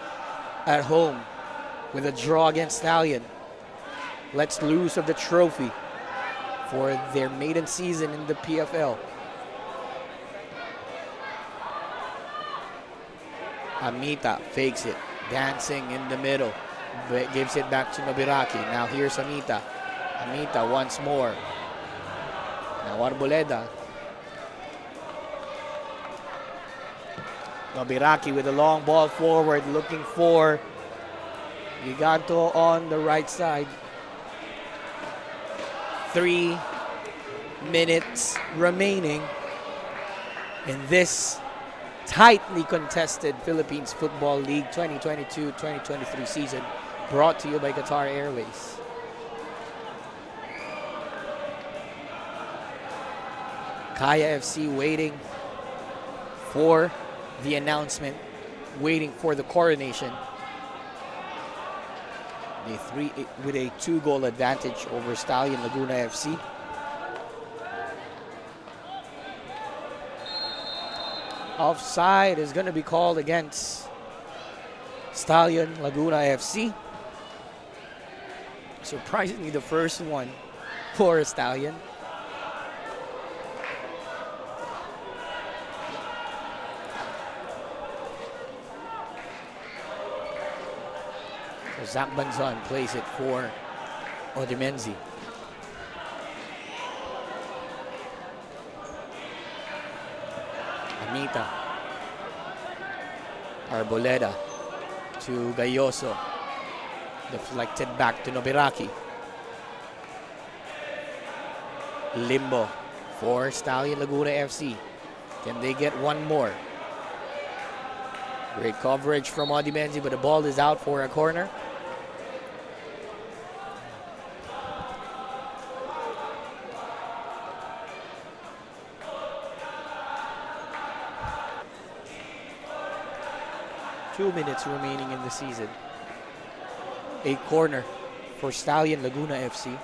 at home with a draw against Stallion. Let's lose of the trophy for their maiden season in the PFL. Amita fakes it, dancing in the middle, gives it back to Nobiraki. Now here's Amita. Amita once more. Now Arboleda. Nobiraki with a long ball forward, looking for Giganto on the right side. 3 minutes remaining in this tightly contested Philippines Football League 2022-2023 season, brought to you by Qatar Airways. Kaya FC waiting for the announcement, waiting for the coronation. With a 2-goal advantage over Stallion Laguna FC. Offside is going to be called against Stallion Laguna FC. Surprisingly, the first one for Stallion. So Zach Banzon plays it for Odimenzi. Amita. Arboleda to Gayoso. Deflected back to Nobiraki. Limbo for Stallion Laguna FC. Can they get one more? Great coverage from Odimenzi, but the ball is out for a corner. Two minutes remaining in the season. A corner for Stallion Laguna FC.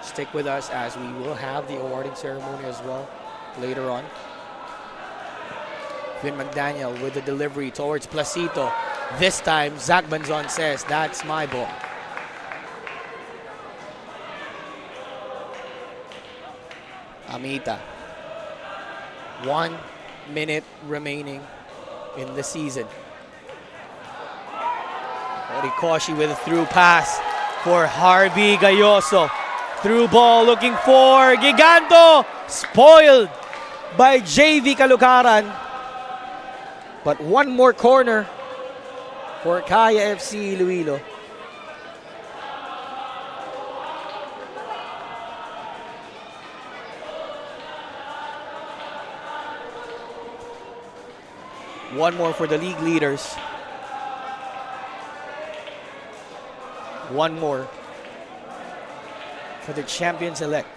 Stick with us as we will have the awarding ceremony as well later on. Vin McDaniel with the delivery towards Placito. This time, Zach Banzon says, that's my ball. Amita. 1 minute remaining in the season. Orikoshi with a through pass for Harvey Gayoso. Through ball looking for Giganto. Spoiled by JV Kalukaran. But one more corner for Kaya FC-Iloilo. One more for the league leaders. One more for the champions-elect.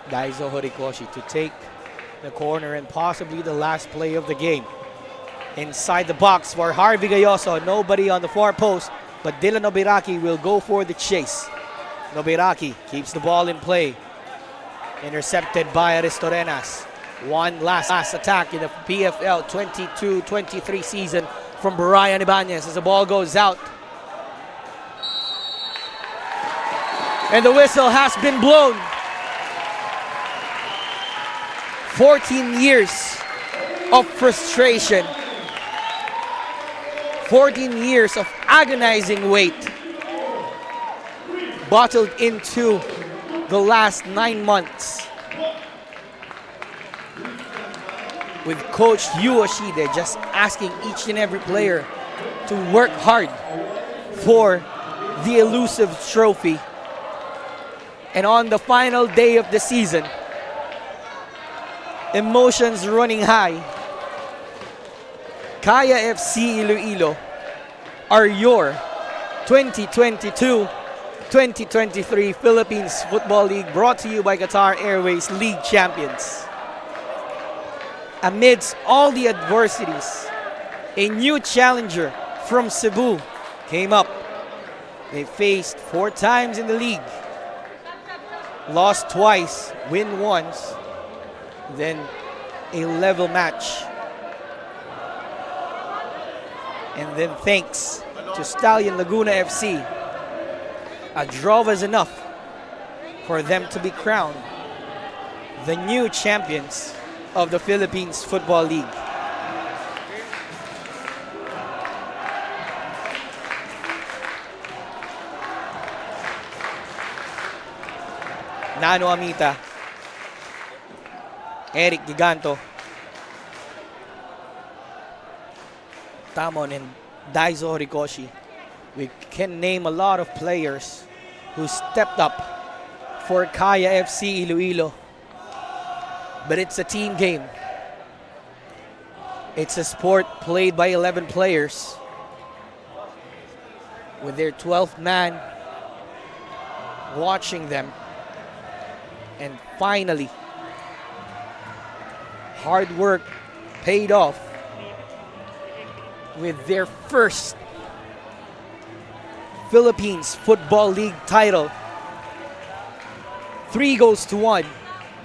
Daiso Horikoshi to take the corner and possibly the last play of the game. Inside the box for Harvey Gayoso. Nobody on the far post, but Dylan Nobiraki will go for the chase. Nobiraki keeps the ball in play. Intercepted by Aristorenas. One last attack in the PFL 22-23 season from Brian Ibanez as the ball goes out. And the whistle has been blown. 14 years of frustration. 14 years of agonizing wait. Bottled into the last 9 months. With Coach Yu Oshide just asking each and every player to work hard for the elusive trophy. And on the final day of the season, emotions running high, Kaya FC-Iloilo are your 2022-2023 Philippines Football League, brought to you by Qatar Airways League champions. Amidst all the adversities, A new challenger from Cebu came up. They faced 4 times in the league. Lost twice, win once. Then a level match. And then thanks to Stallion Laguna FC, a draw was enough for them to be crowned the new champions of the Philippines Football League. Nano Amita, Eric Giganto, Tamon, and Daizo Horikoshi. We can name a lot of players who stepped up for Kaya FC-Iloilo. But it's a team game. It's a sport played by 11 players with their 12th man watching them. And finally, hard work paid off with their first Philippines Football League title. 3-1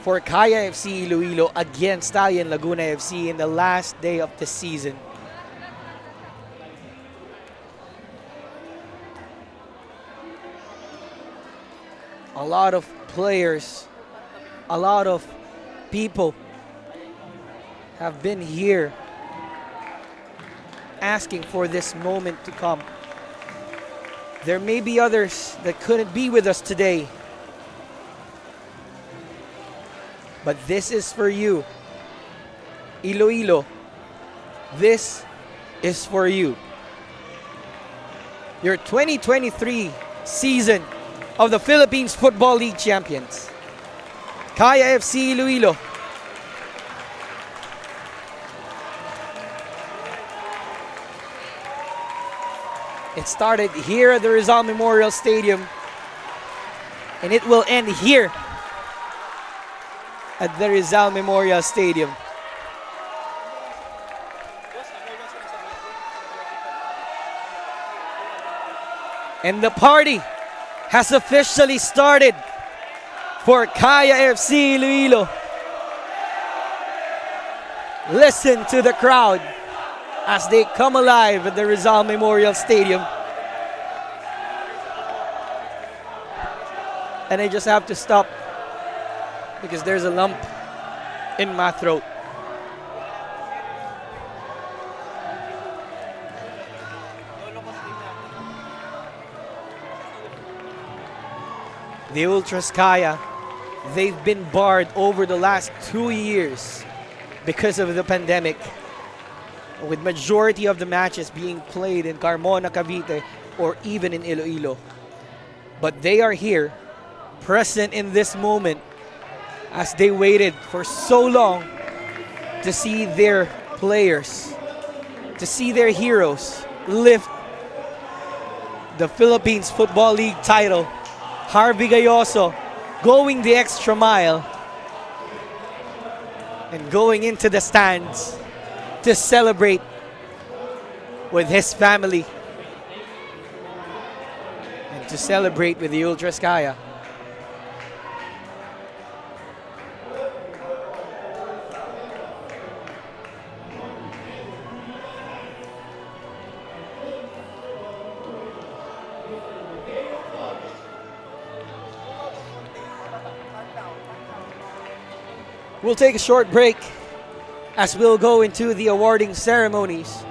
for Kaya FC-Iloilo against Stallion Laguna FC in the last day of the season. A lot of players, a lot of people have been here asking for this moment to come. There may be others that couldn't be with us today, but this is for you. Iloilo, this is for you. Your 2023 season of the Philippines Football League champions, Kaya FC-Iloilo. It started here at the Rizal Memorial Stadium, and it will end here at the Rizal Memorial Stadium. And the party has officially started for Kaya FC-Iloilo. Listen to the crowd as they come alive at the Rizal Memorial Stadium. And I just have to stop because there's a lump in my throat. The Ultras Kaya, they've been barred over the last 2 years because of the pandemic, with majority of the matches being played in Carmona, Cavite, or even in Iloilo. But they are here, present in this moment, as they waited for so long to see their players, to see their heroes lift the Philippines Football League title. Harvey Gayoso going the extra mile and going into the stands to celebrate with his family and to celebrate with the Ultras Kaya. We'll take a short break as we'll go into the awarding ceremonies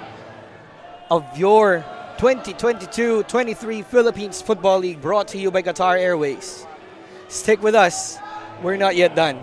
of your 2022-23 Philippines Football League, brought to you by Qatar Airways. Stick with us. We're not yet done.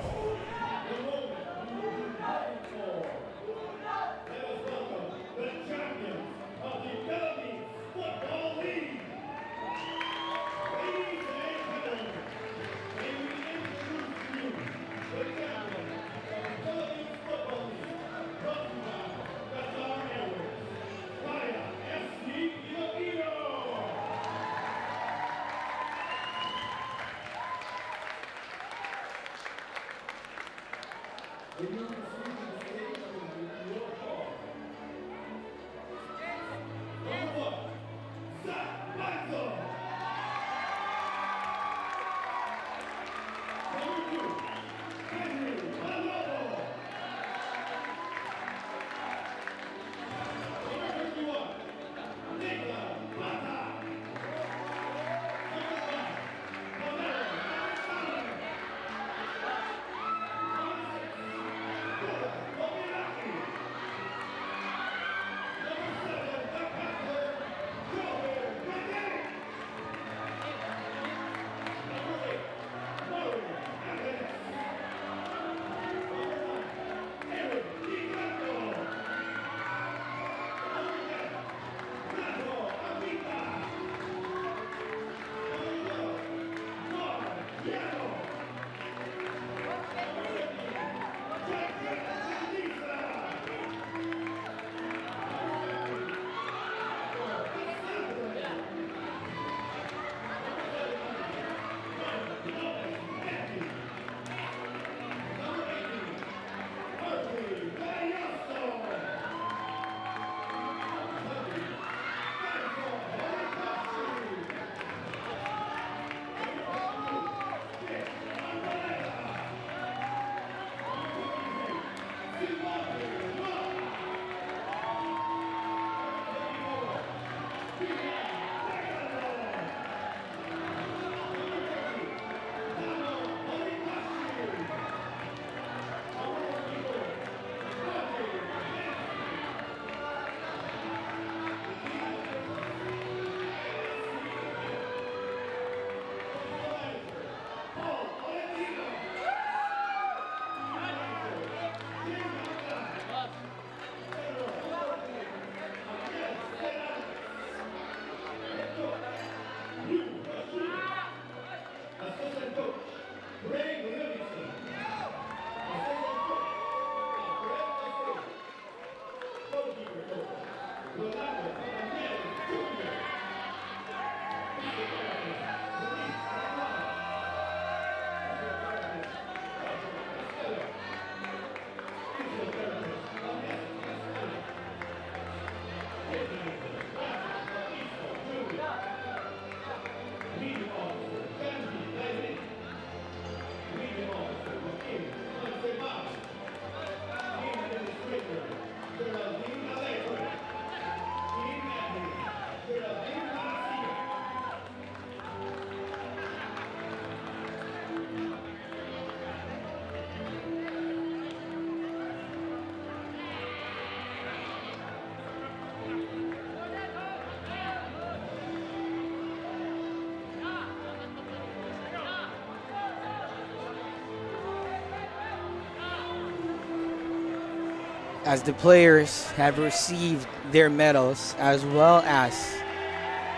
as the players have received their medals, as well as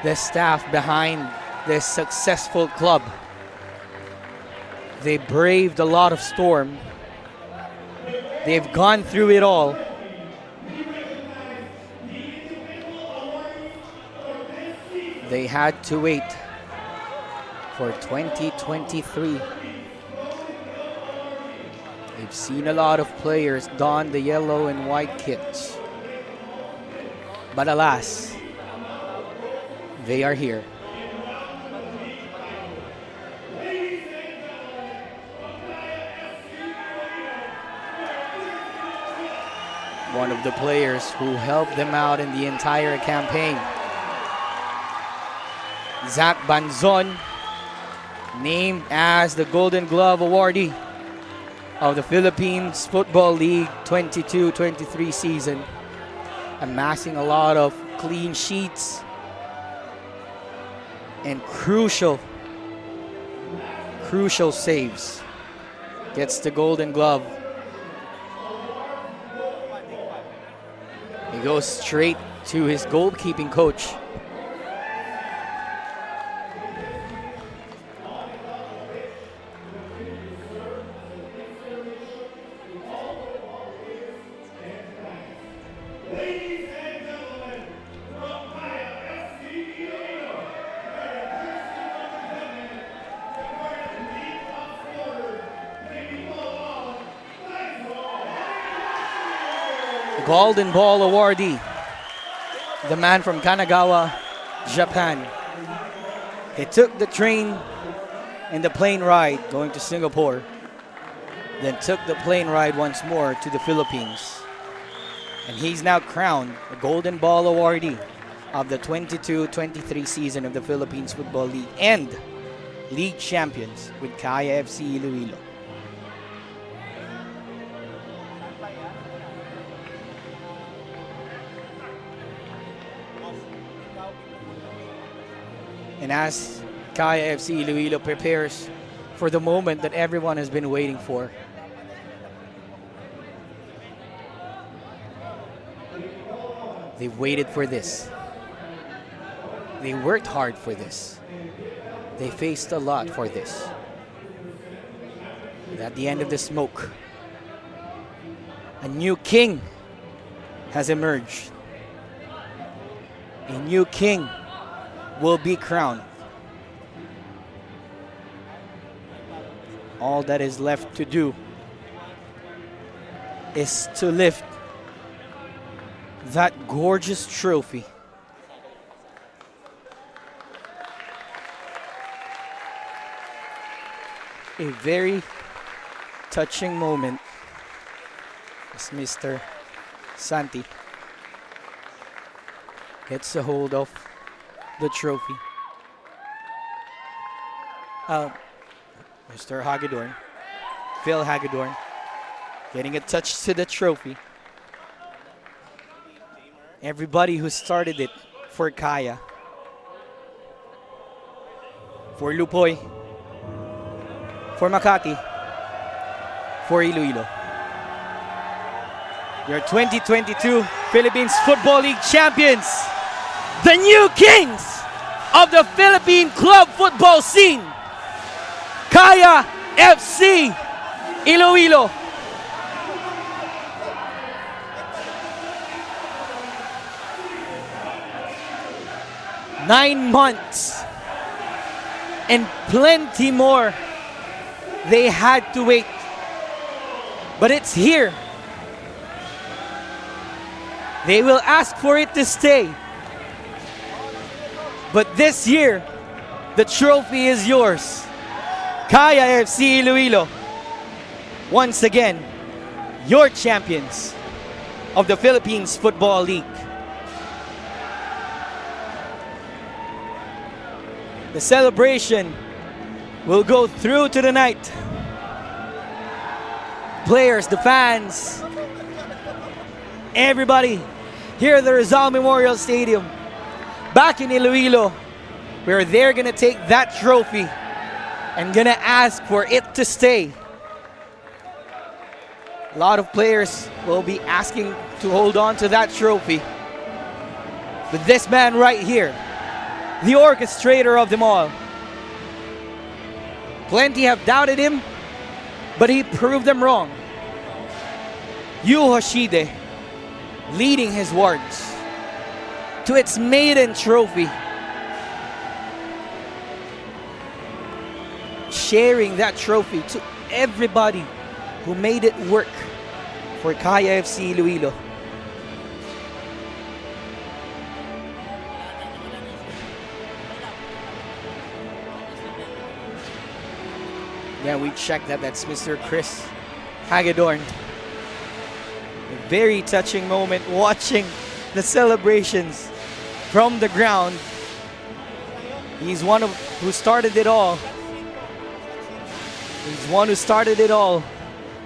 the staff behind this successful club. They braved a lot of storm. They've gone through it all. They had to wait for 2023. They've seen a lot of players don the yellow and white kits. But alas, they are here. One of the players who helped them out in the entire campaign, Zach Banzon, named as the Golden Glove awardee of the Philippines Football League 22-23 season, amassing a lot of clean sheets and crucial saves. Gets the Golden Glove. He goes straight to his goalkeeping coach. Golden Ball awardee, the man from Kanagawa, Japan. He took the train and the plane ride going to Singapore, then took the plane ride once more to the Philippines. And he's now crowned the Golden Ball awardee of the 22-23 season of the Philippines Football League and league champions with Kaya FC-Iloilo. And as Kaya FC-Iloilo prepares for the moment that everyone has been waiting for, they've waited for this. They worked hard for this. They faced a lot for this. And at the end of the smoke, a new king has emerged. A new king will be crowned. All that is left to do is to lift that gorgeous trophy. A very touching moment as Mr. Santi gets a hold of the trophy. Mr. Hagedorn, Phil Hagedorn, getting a touch to the trophy. Everybody who started it for Kaya, for Lupoy, for Makati, for Iloilo. Your 2022 Philippines Football League champions, the new kings of the Philippine club football scene, Kaya FC Iloilo. Nine months and plenty more they had to wait, but it's here. They will ask for it to stay, but this year the trophy is yours. Kaya FC Iloilo, once again, your champions of the Philippines Football League. The celebration will go through to the night. Players, the fans, everybody here at the Rizal Memorial Stadium, back in Iloilo, where they're gonna take that trophy and gonna ask for it to stay. A lot of players will be asking to hold on to that trophy. But this man right here, the orchestrator of them all. Plenty have doubted him, but he proved them wrong. Yu Hoshide leading his wards to its maiden trophy. Sharing that trophy to everybody who made it work for Kaya FC-Iloilo. Yeah, we checked that. That's Mr. Chris Hagedorn. A very touching moment watching the celebrations from the ground. He's one of who started it all. He's one who started it all.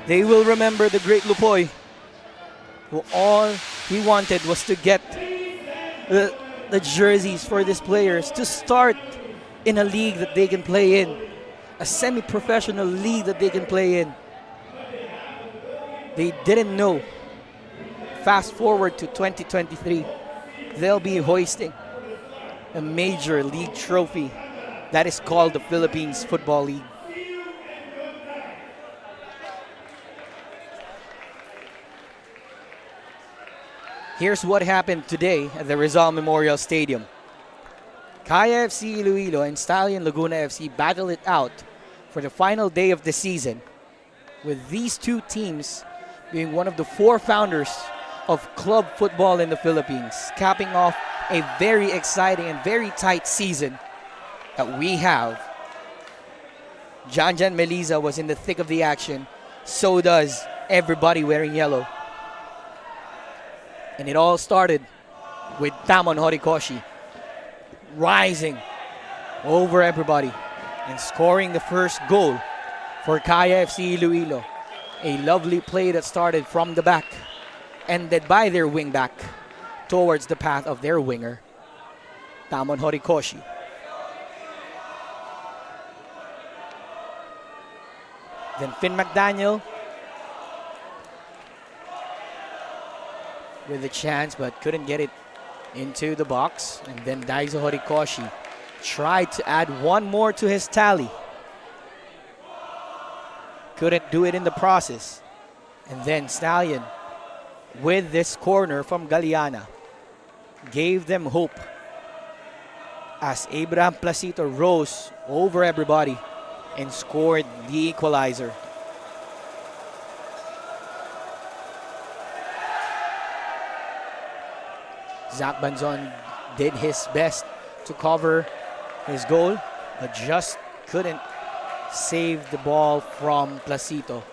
They will remember the great Lupoy, who all he wanted was to get the jerseys for these players to start in a league that they can play in, a semi-professional league that they can play in. They didn't know. Fast forward to 2023, they'll be hoisting a major league trophy that is called the Philippines Football League. Here's what happened today at the Rizal Memorial Stadium. Kaya FC-Iloilo and Stallion Laguna FC battled it out for the final day of the season, with these two teams being one of the four founders of club football in the Philippines, capping off a very exciting and very tight season that we have. Jan Meliza was in the thick of the action. So does everybody wearing yellow. And it all started with Tamon Horikoshi rising over everybody and scoring the first goal for Kaya FC-Iloilo. A lovely play that started from the back, ended by their wing back towards the path of their winger, Tamon Horikoshi. Then Finn McDaniel with a chance but couldn't get it into the box. And then Daiso Horikoshi tried to add one more to his tally. Couldn't do it in the process. And then Stallion, with this corner from Galeana, gave them hope as Abraham Placito rose over everybody and scored the equalizer. Zach Banzon did his best to cover his goal, but just couldn't save the ball from Placito.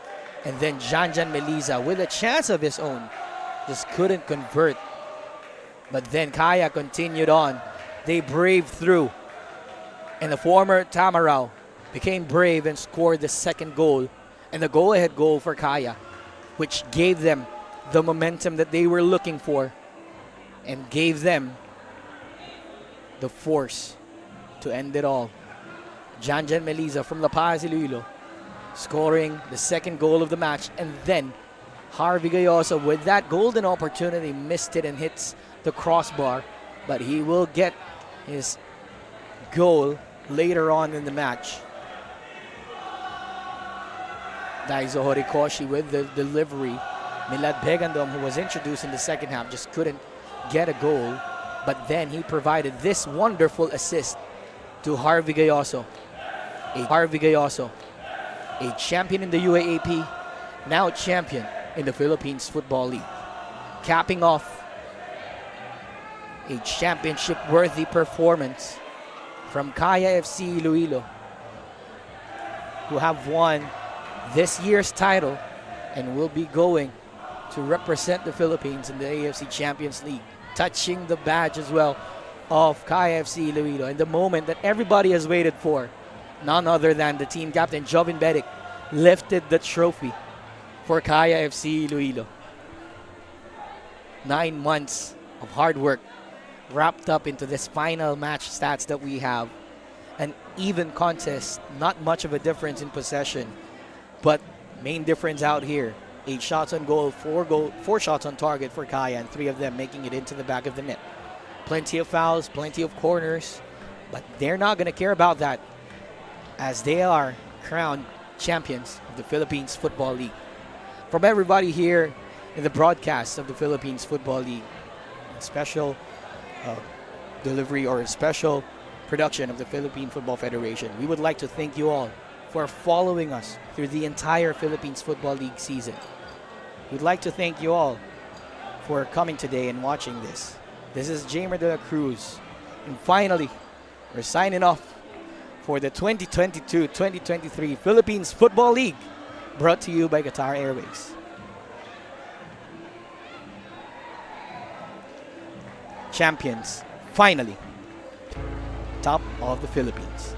And then Jan Meliza, with a chance of his own, just couldn't convert. But then Kaya continued on. They braved through. And the former Tamarao became brave and scored the second goal and the go-ahead goal for Kaya, which gave them the momentum that they were looking for and gave them the force to end it all. Jan Meliza from La Paz, Iloilo, scoring the second goal of the match. And then Harvey Gayoso, with that golden opportunity, missed it and hits the crossbar. But he will get his goal later on in the match. Daiso Horikoshi with the delivery. Milad Begandom, who was introduced in the second half, just couldn't get a goal. But then he provided this wonderful assist to Harvey Gayoso. Harvey Gayoso, a champion in the UAAP, now champion in the Philippines Football League, capping off a championship-worthy performance from Kaya FC-Iloilo, who have won this year's title and will be going to represent the Philippines in the AFC Champions League, touching the badge as well of Kaya FC-Iloilo. And the moment that everybody has waited for, none other than the team captain, Jovin Bedic, lifted the trophy for Kaya FC-Iloilo. 9 months of hard work wrapped up into this final match stats that we have. An even contest, not much of a difference in possession, but main difference out here 8 shots on goal, 4 shots on target for Kaya, and 3 of them making it into the back of the net. Plenty of fouls, plenty of corners, but they're not going to care about that as they are crowned champions of the Philippines Football League. From everybody here in the broadcast of the Philippines Football League, a special delivery or a special production of the Philippine Football Federation, we would like to thank you all for following us through the entire Philippines Football League season. We'd like to thank you all for coming today and watching this. This is Jamer de la Cruz. And finally, we're signing off for the 2022-2023 Philippines Football League, brought to you by Qatar Airways. Champions, finally, top of the Philippines.